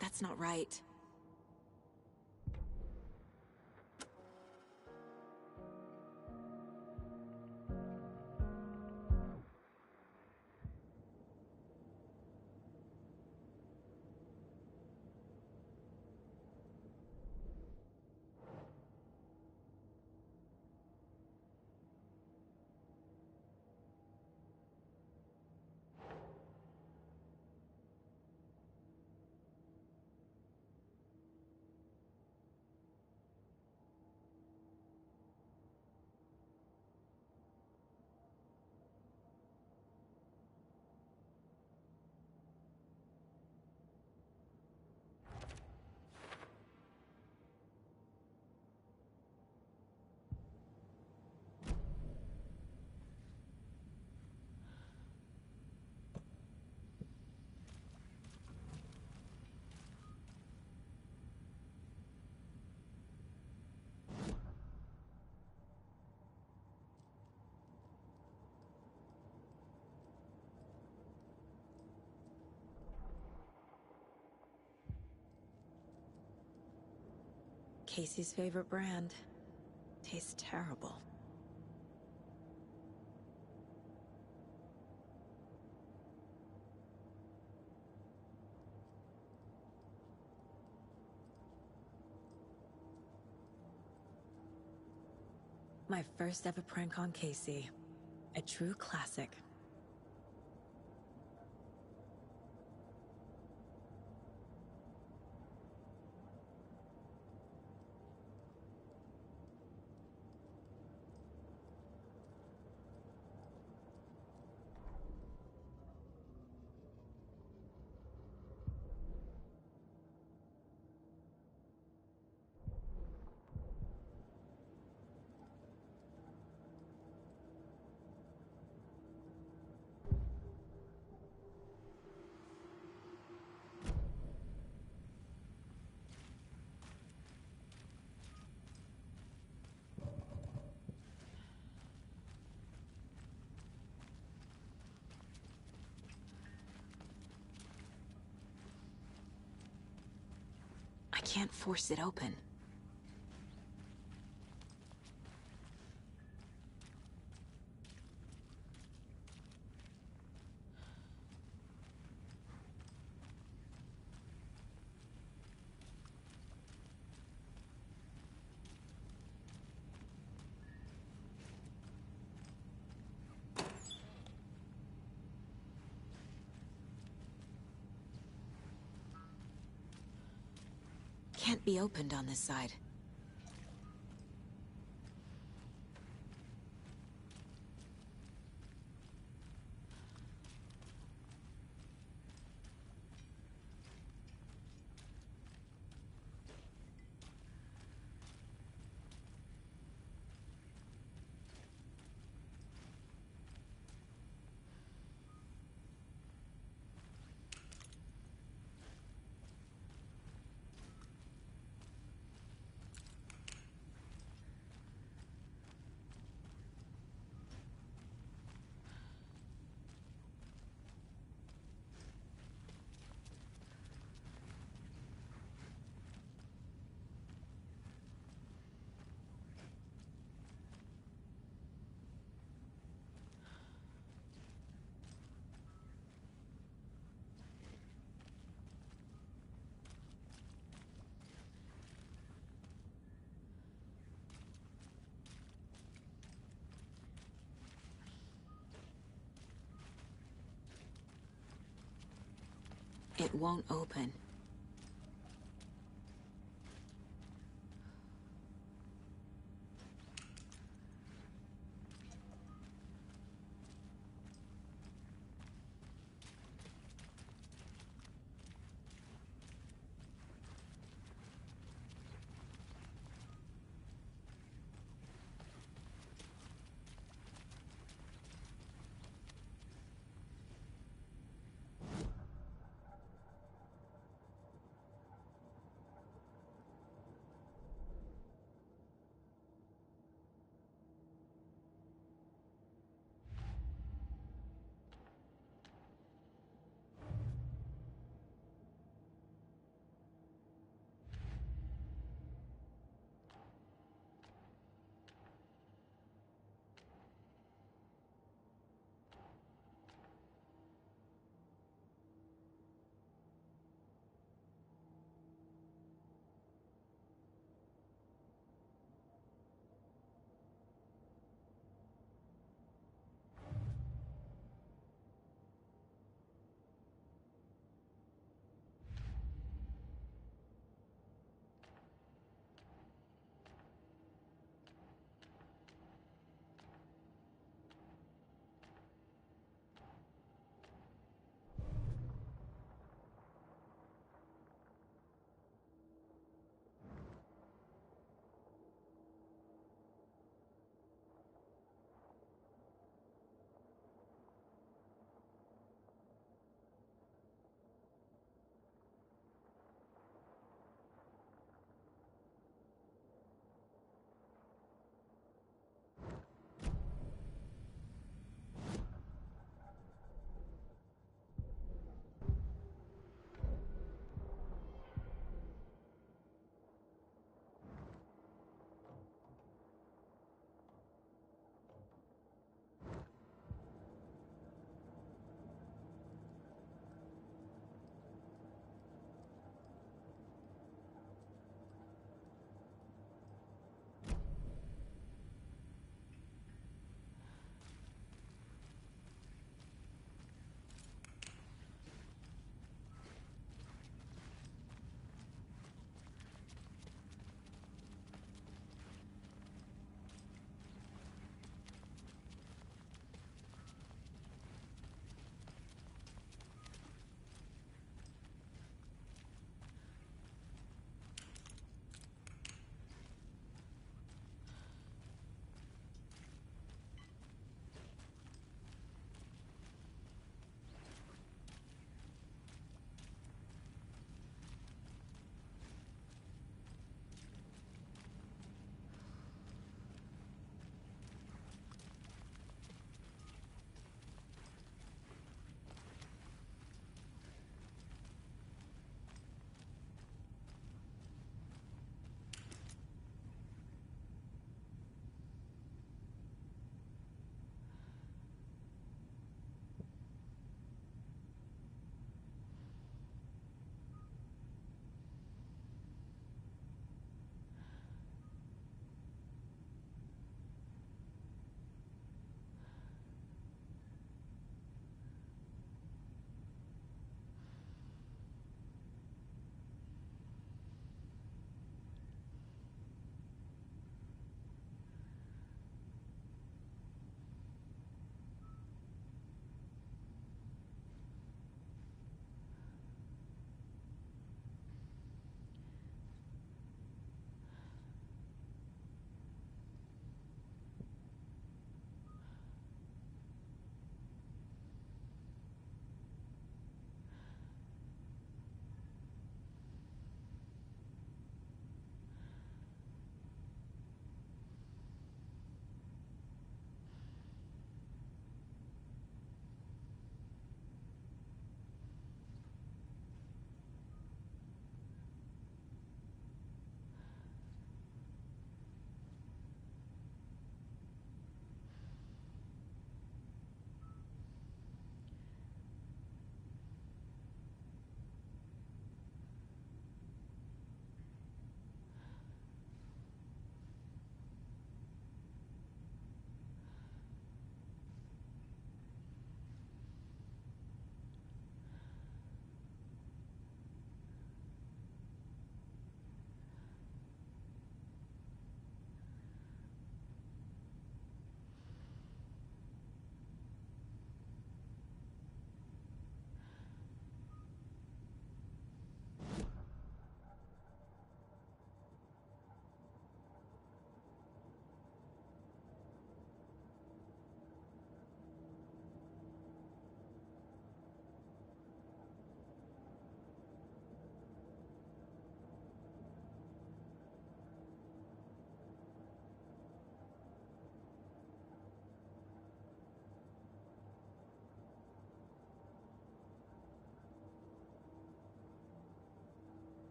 That's not right. Casey's favorite brand. Tastes terrible. My first ever prank on Casey. A true classic. I can't force it open. Can't be opened on this side. It won't open.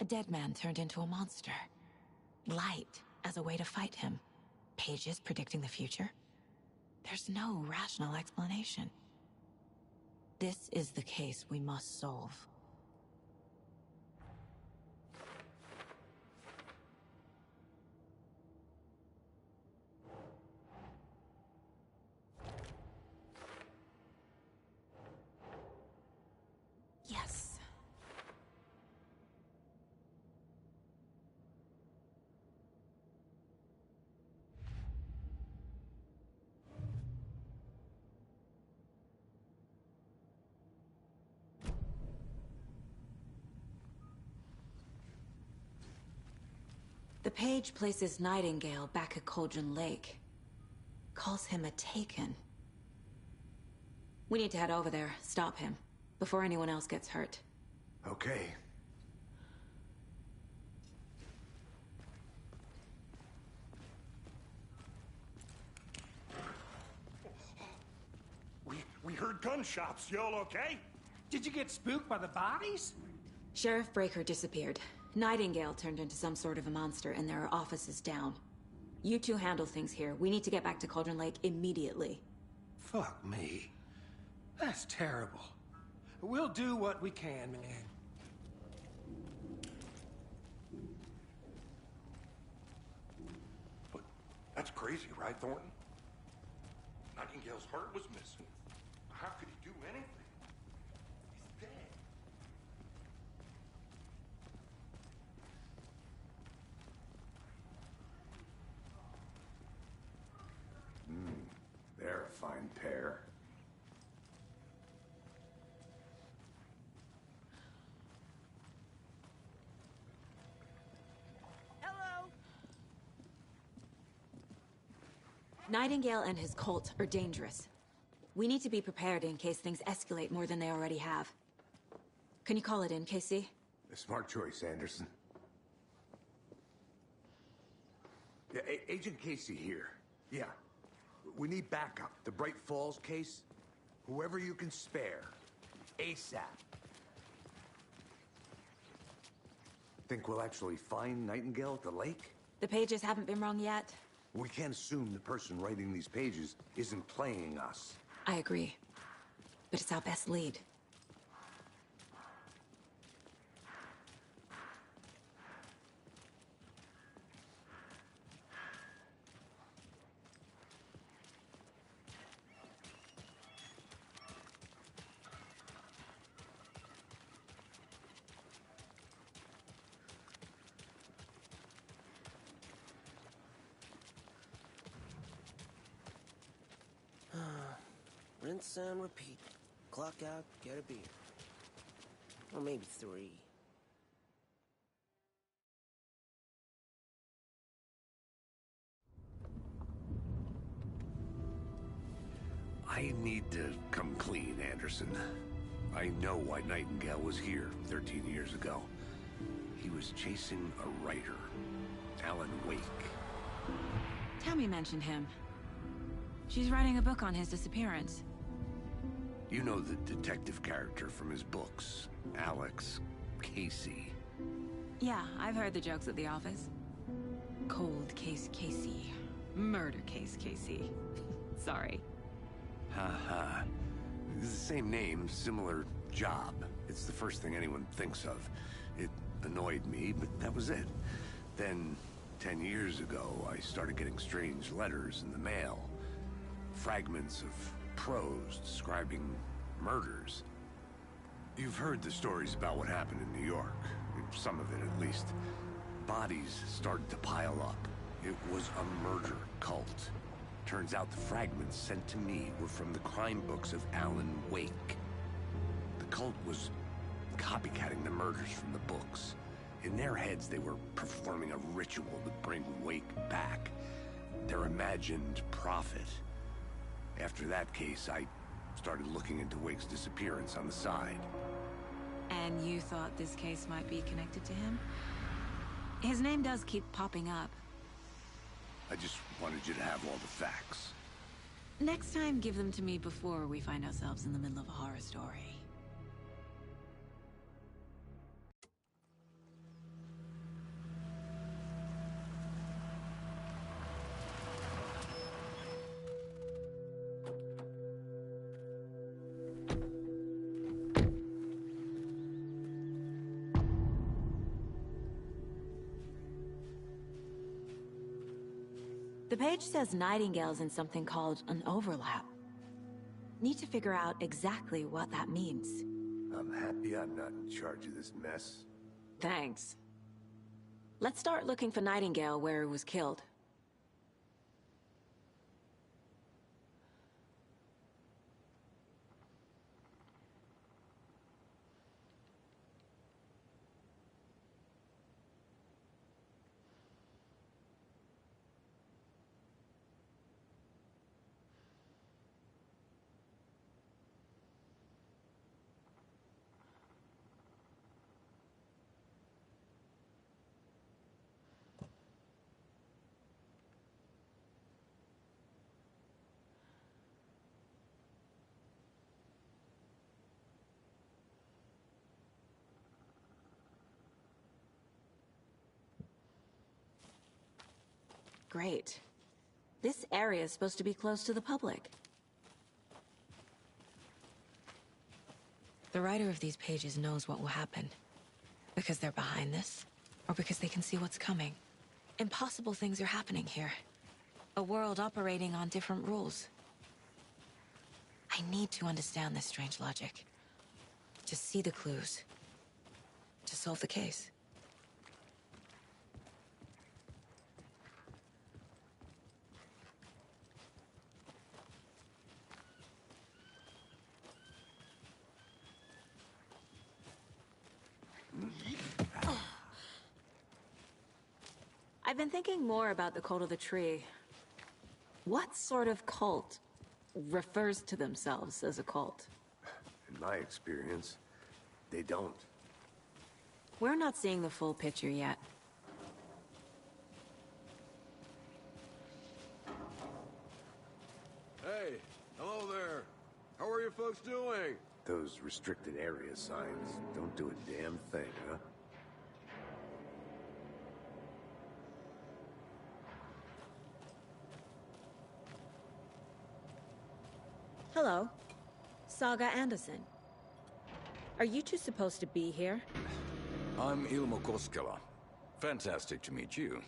A dead man turned into a monster. Light as a way to fight him. Pages predicting the future. There's no rational explanation. This is the case we must solve. Yes. The page places Nightingale back at Cauldron Lake. Calls him a Taken. We need to head over there, stop him, before anyone else gets hurt. Okay. We heard gunshots. Y'all okay? Did you get spooked by the bodies? Sheriff Breaker disappeared. Nightingale turned into some sort of a monster, and there are offices down. You two handle things here. We need to get back to Cauldron Lake immediately. Fuck me. That's terrible. We'll do what we can, man. But that's crazy, right, Thornton? Nightingale's heart was missing. How could he do anything? He's dead. They're a fine pair. Hello. Nightingale and his cult are dangerous. We need to be prepared in case things escalate more than they already have. Can you call it in, Casey? A smart choice, Anderson. Yeah, Agent Casey here. Yeah. We need backup. The Bright Falls case. Whoever you can spare. ASAP. Think we'll actually find Nightingale at the lake? The pages haven't been wrong yet. We can't assume the person writing these pages isn't playing us. I agree. But it's our best lead. Rinse and repeat. Clock out, get a beer. Or maybe 3. I need to come clean, Anderson. I know why Nightingale was here 13 years ago. He was chasing a writer, Alan Wake. Tammy mentioned him. She's writing a book on his disappearance. You know the detective character from his books, Alex Casey. Yeah, I've heard the jokes at the office. Cold case Casey. Murder case Casey. Sorry. Ha. It's the same name, similar job. It's the first thing anyone thinks of. It annoyed me, but that was it. Then, 10 years ago, I started getting strange letters in the mail. Fragments of prose describing murders. You've heard the stories about what happened in New York. Some of it, at least. Bodies started to pile up. It was a murder cult. Turns out the fragments sent to me were from the crime books of Alan Wake. The cult was copycatting the murders from the books. In their heads, they were performing a ritual to bring Wake back. Their imagined prophet. After that case, I started looking into Wake's disappearance on the side. And you thought this case might be connected to him? His name does keep popping up. I just wanted you to have all the facts. Next time, give them to me before we find ourselves in the middle of a horror story. The page says Nightingale's in something called an overlap. Need to figure out exactly what that means. I'm happy I'm not in charge of this mess. Thanks. Let's start looking for Nightingale where he was killed. Great. This area is supposed to be closed to the public. The writer of these pages knows what will happen. Because they're behind this, or because they can see what's coming. Impossible things are happening here. A world operating on different rules. I need to understand this strange logic. To see the clues. To solve the case. I've been thinking more about the cult of the tree. What sort of cult refers to themselves as a cult? In my experience, they don't. We're not seeing the full picture yet. Hey, hello there. How are you folks doing? Those restricted area signs don't do a damn thing, huh? Hello. Saga Anderson. Are you two supposed to be here? I'm Ilmo Koskela. Fantastic to meet you.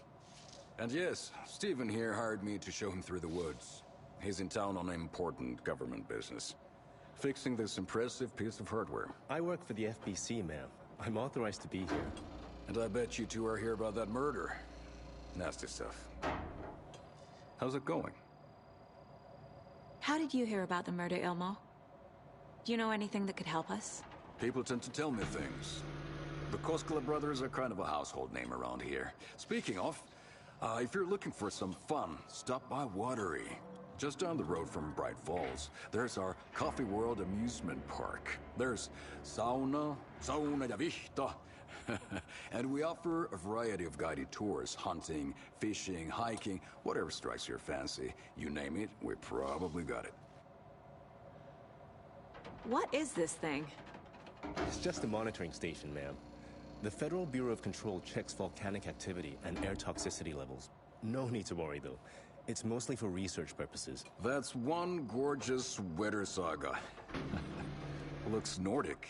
And yes, Stephen here hired me to show him through the woods. He's in town on important government business. Fixing this impressive piece of hardware. I work for the FBC, ma'am. I'm authorized to be here. And I bet you two are here about that murder. Nasty stuff. How's it going? How did you hear about the murder, Ilmo? Do you know anything that could help us? People tend to tell me things. The Koskela brothers are kind of a household name around here. Speaking of, if you're looking for some fun, stop by Watery. Just down the road from Bright Falls, there's our Coffee World amusement park. There's sauna ja vihta. And we offer a variety of guided tours, hunting, fishing, hiking, whatever strikes your fancy. You name it, we probably got it. What is this thing? It's just a monitoring station, ma'am. The Federal Bureau of Control checks volcanic activity and air toxicity levels. No need to worry, though. It's mostly for research purposes. That's one gorgeous sweater, Saga. Looks Nordic.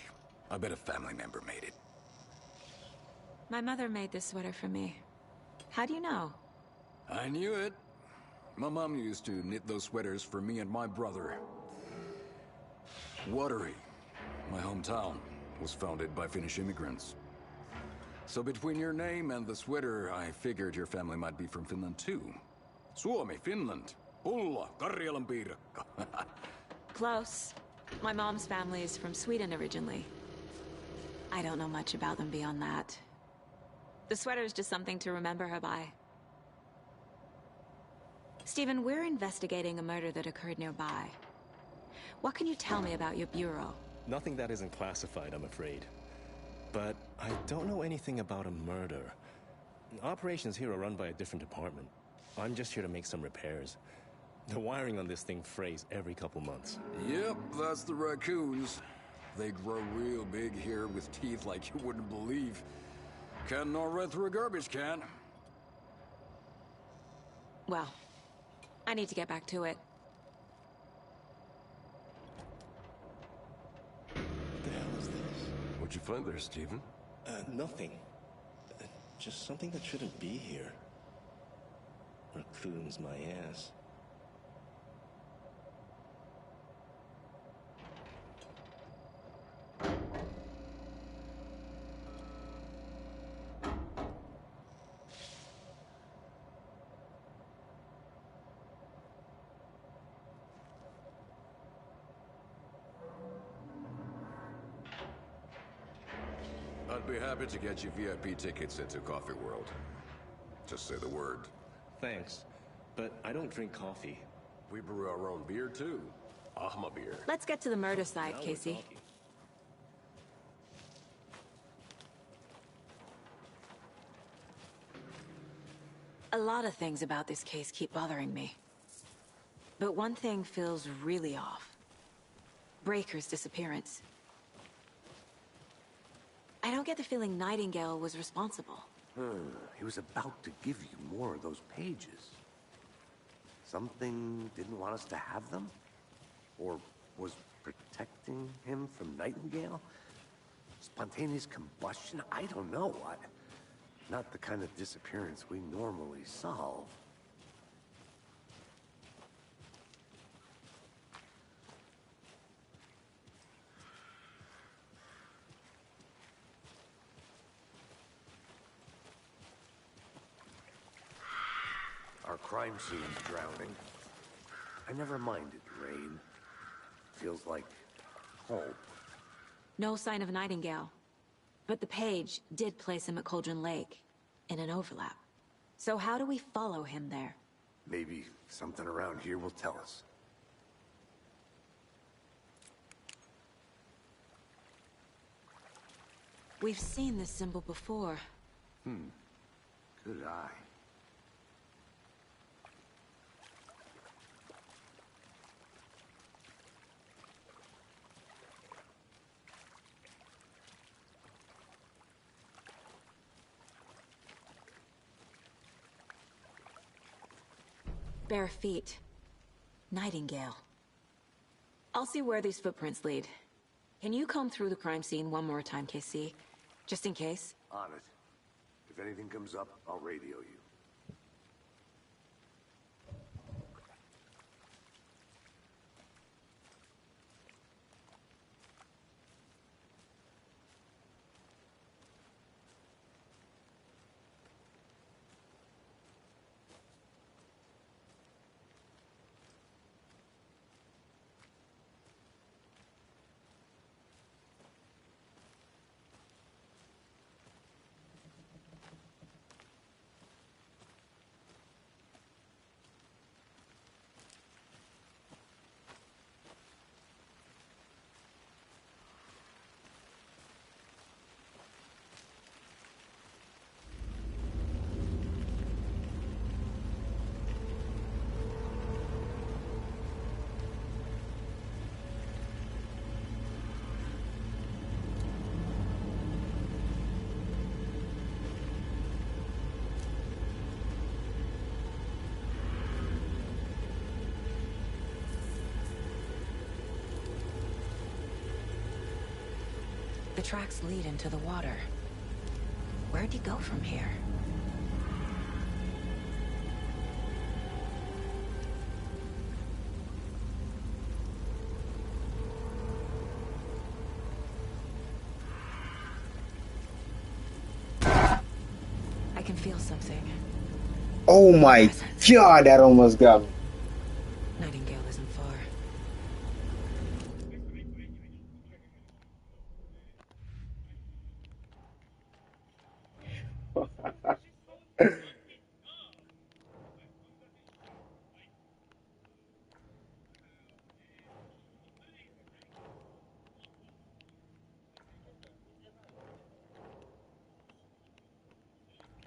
I bet a family member made it. My mother made this sweater for me. How do you know? I knew it. My mom used to knit those sweaters for me and my brother. Watery, my hometown, was founded by Finnish immigrants. So between your name and the sweater, I figured your family might be from Finland too. Suomi, Finland. Pulla, Karjalan piirakka. Close. My mom's family is from Sweden originally. I don't know much about them beyond that. The sweater is just something to remember her by. Stephen, we're investigating a murder that occurred nearby. What can you tell me about your bureau? Nothing that isn't classified, I'm afraid. But I don't know anything about a murder. Operations here are run by a different department. I'm just here to make some repairs. The wiring on this thing frays every couple months. Yep, that's the raccoons. They grow real big here with teeth like you wouldn't believe. Can't gnaw right through a garbage can. Well, I need to get back to it. What the hell is this? What'd you find there, Stephen? Nothing. Just something that shouldn't be here. or Clunes my ass. I'd be happy to get you VIP tickets into Coffee World. Just say the word. Thanks, but I don't drink coffee. We brew our own beer, too. Ahma beer. Let's get to the murder side, Now we're Casey. talking. A lot of things about this case keep bothering me. But one thing feels really off. Breaker's disappearance. I don't get the feeling Nightingale was responsible. He was about to give you more of those pages. Something didn't want us to have them? Or was protecting him from Nightingale? Spontaneous combustion? I don't know. Not the kind of disappearance we normally solve. Our crime scene's drowning. I never minded rain. Feels like home. No sign of Nightingale. But the page did place him at Cauldron Lake, in an overlap. So how do we follow him there? Maybe something around here will tell us. We've seen this symbol before. Good eye. Bare feet. Nightingale. I'll see where these footprints lead. Can you comb through the crime scene one more time, KC? Just in case? On it. If anything comes up, I'll radio you. The tracks lead into the water. Where'd he go from here? I can feel something. Oh my god, that almost got me. Nightingale isn't far.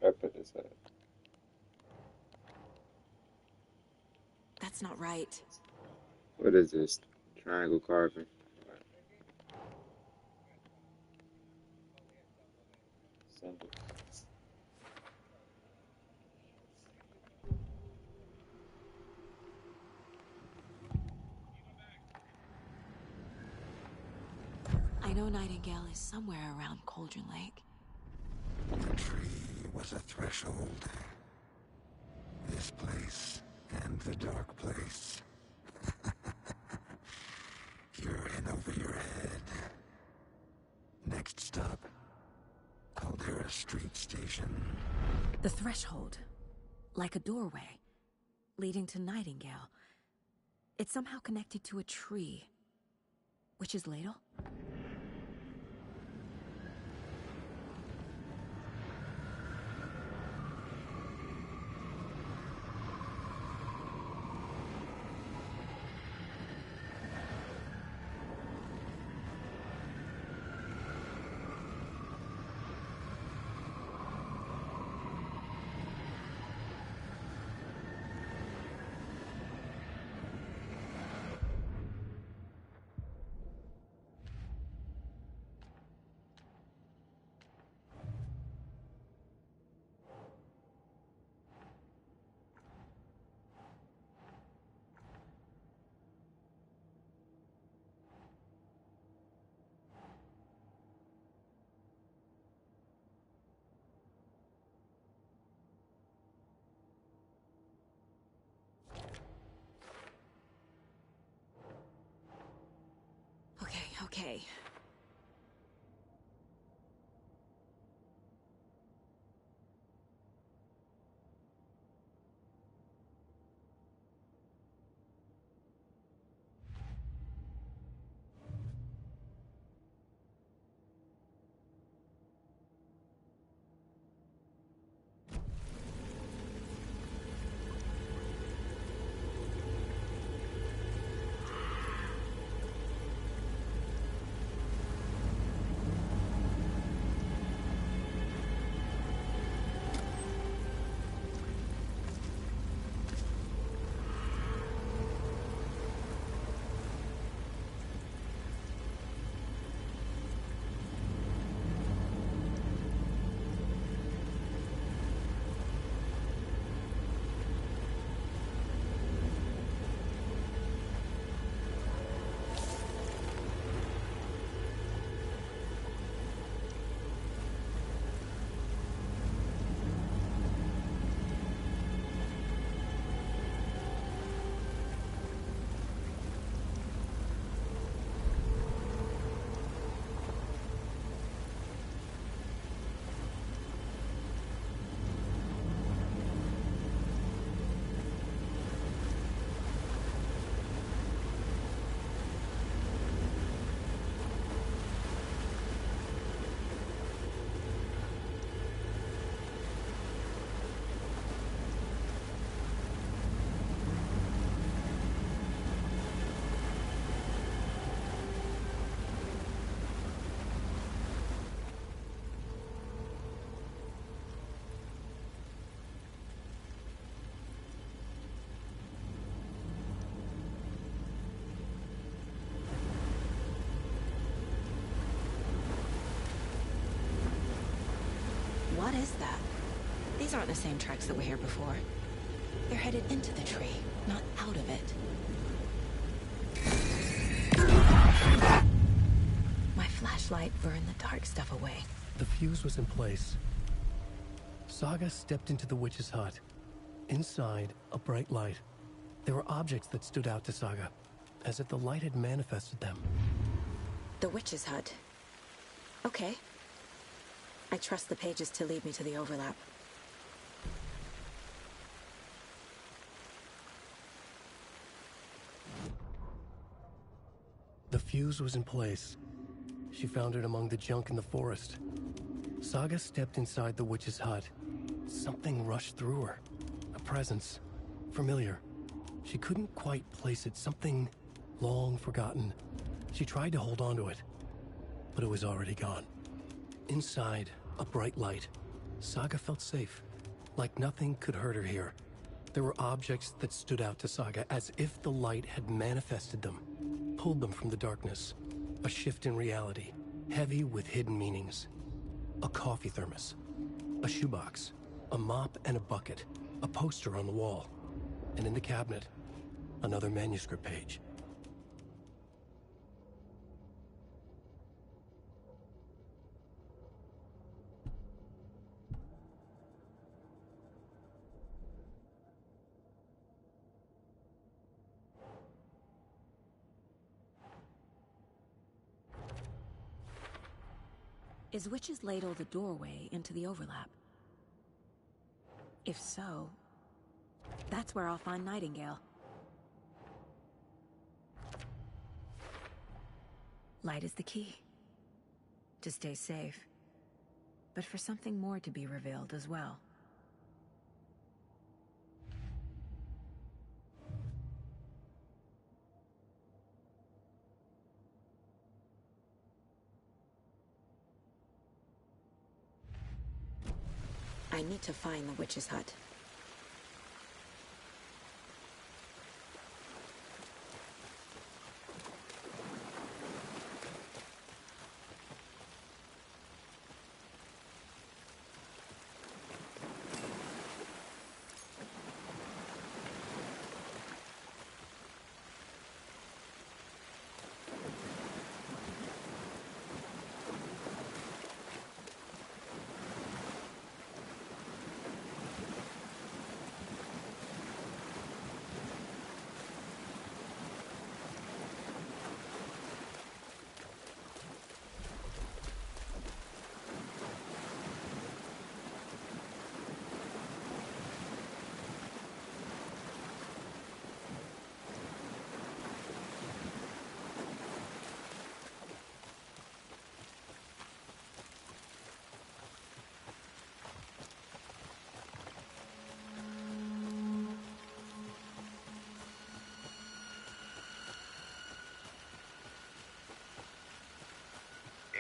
I put this up. That's not right. What is this? Triangle carving. Symbol. I know Nightingale is somewhere around Cauldron Lake. The tree was a threshold. This place and the dark place. You're in over your head. Next stop, Caldera Street Station. The threshold. Like a doorway. Leading to Nightingale. It's somehow connected to a tree. Witch's Ladle? Okay. What is that? These aren't the same tracks that were here before. They're headed into the tree, not out of it. My flashlight burned the dark stuff away. The fuse was in place. Saga stepped into the witch's hut. Inside, a bright light. There were objects that stood out to Saga, as if the light had manifested them. The witch's hut. Okay. I trust the pages to lead me to the overlap. The fuse was in place. She found it among the junk in the forest. Saga stepped inside the witch's hut. Something rushed through her. A presence. Familiar. She couldn't quite place it. Something long forgotten. She tried to hold on to it, but it was already gone. Inside, a bright light. Saga felt safe, like nothing could hurt her here. There were objects that stood out to Saga as if the light had manifested them, pulled them from the darkness. A shift in reality, heavy with hidden meanings. A coffee thermos, a shoebox, a mop and a bucket, a poster on the wall, and in the cabinet, another manuscript page. Is Witch's Ladle the doorway into the overlap? If so, that's where I'll find Nightingale. Light is the key. To stay safe. But for something more to be revealed as well. I need to find the witch's hut.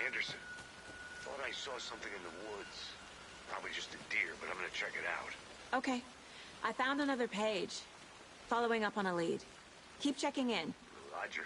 Anderson, thought I saw something in the woods. Probably just a deer, but I'm gonna check it out. Okay. I found another page. Following up on a lead. Keep checking in. Roger.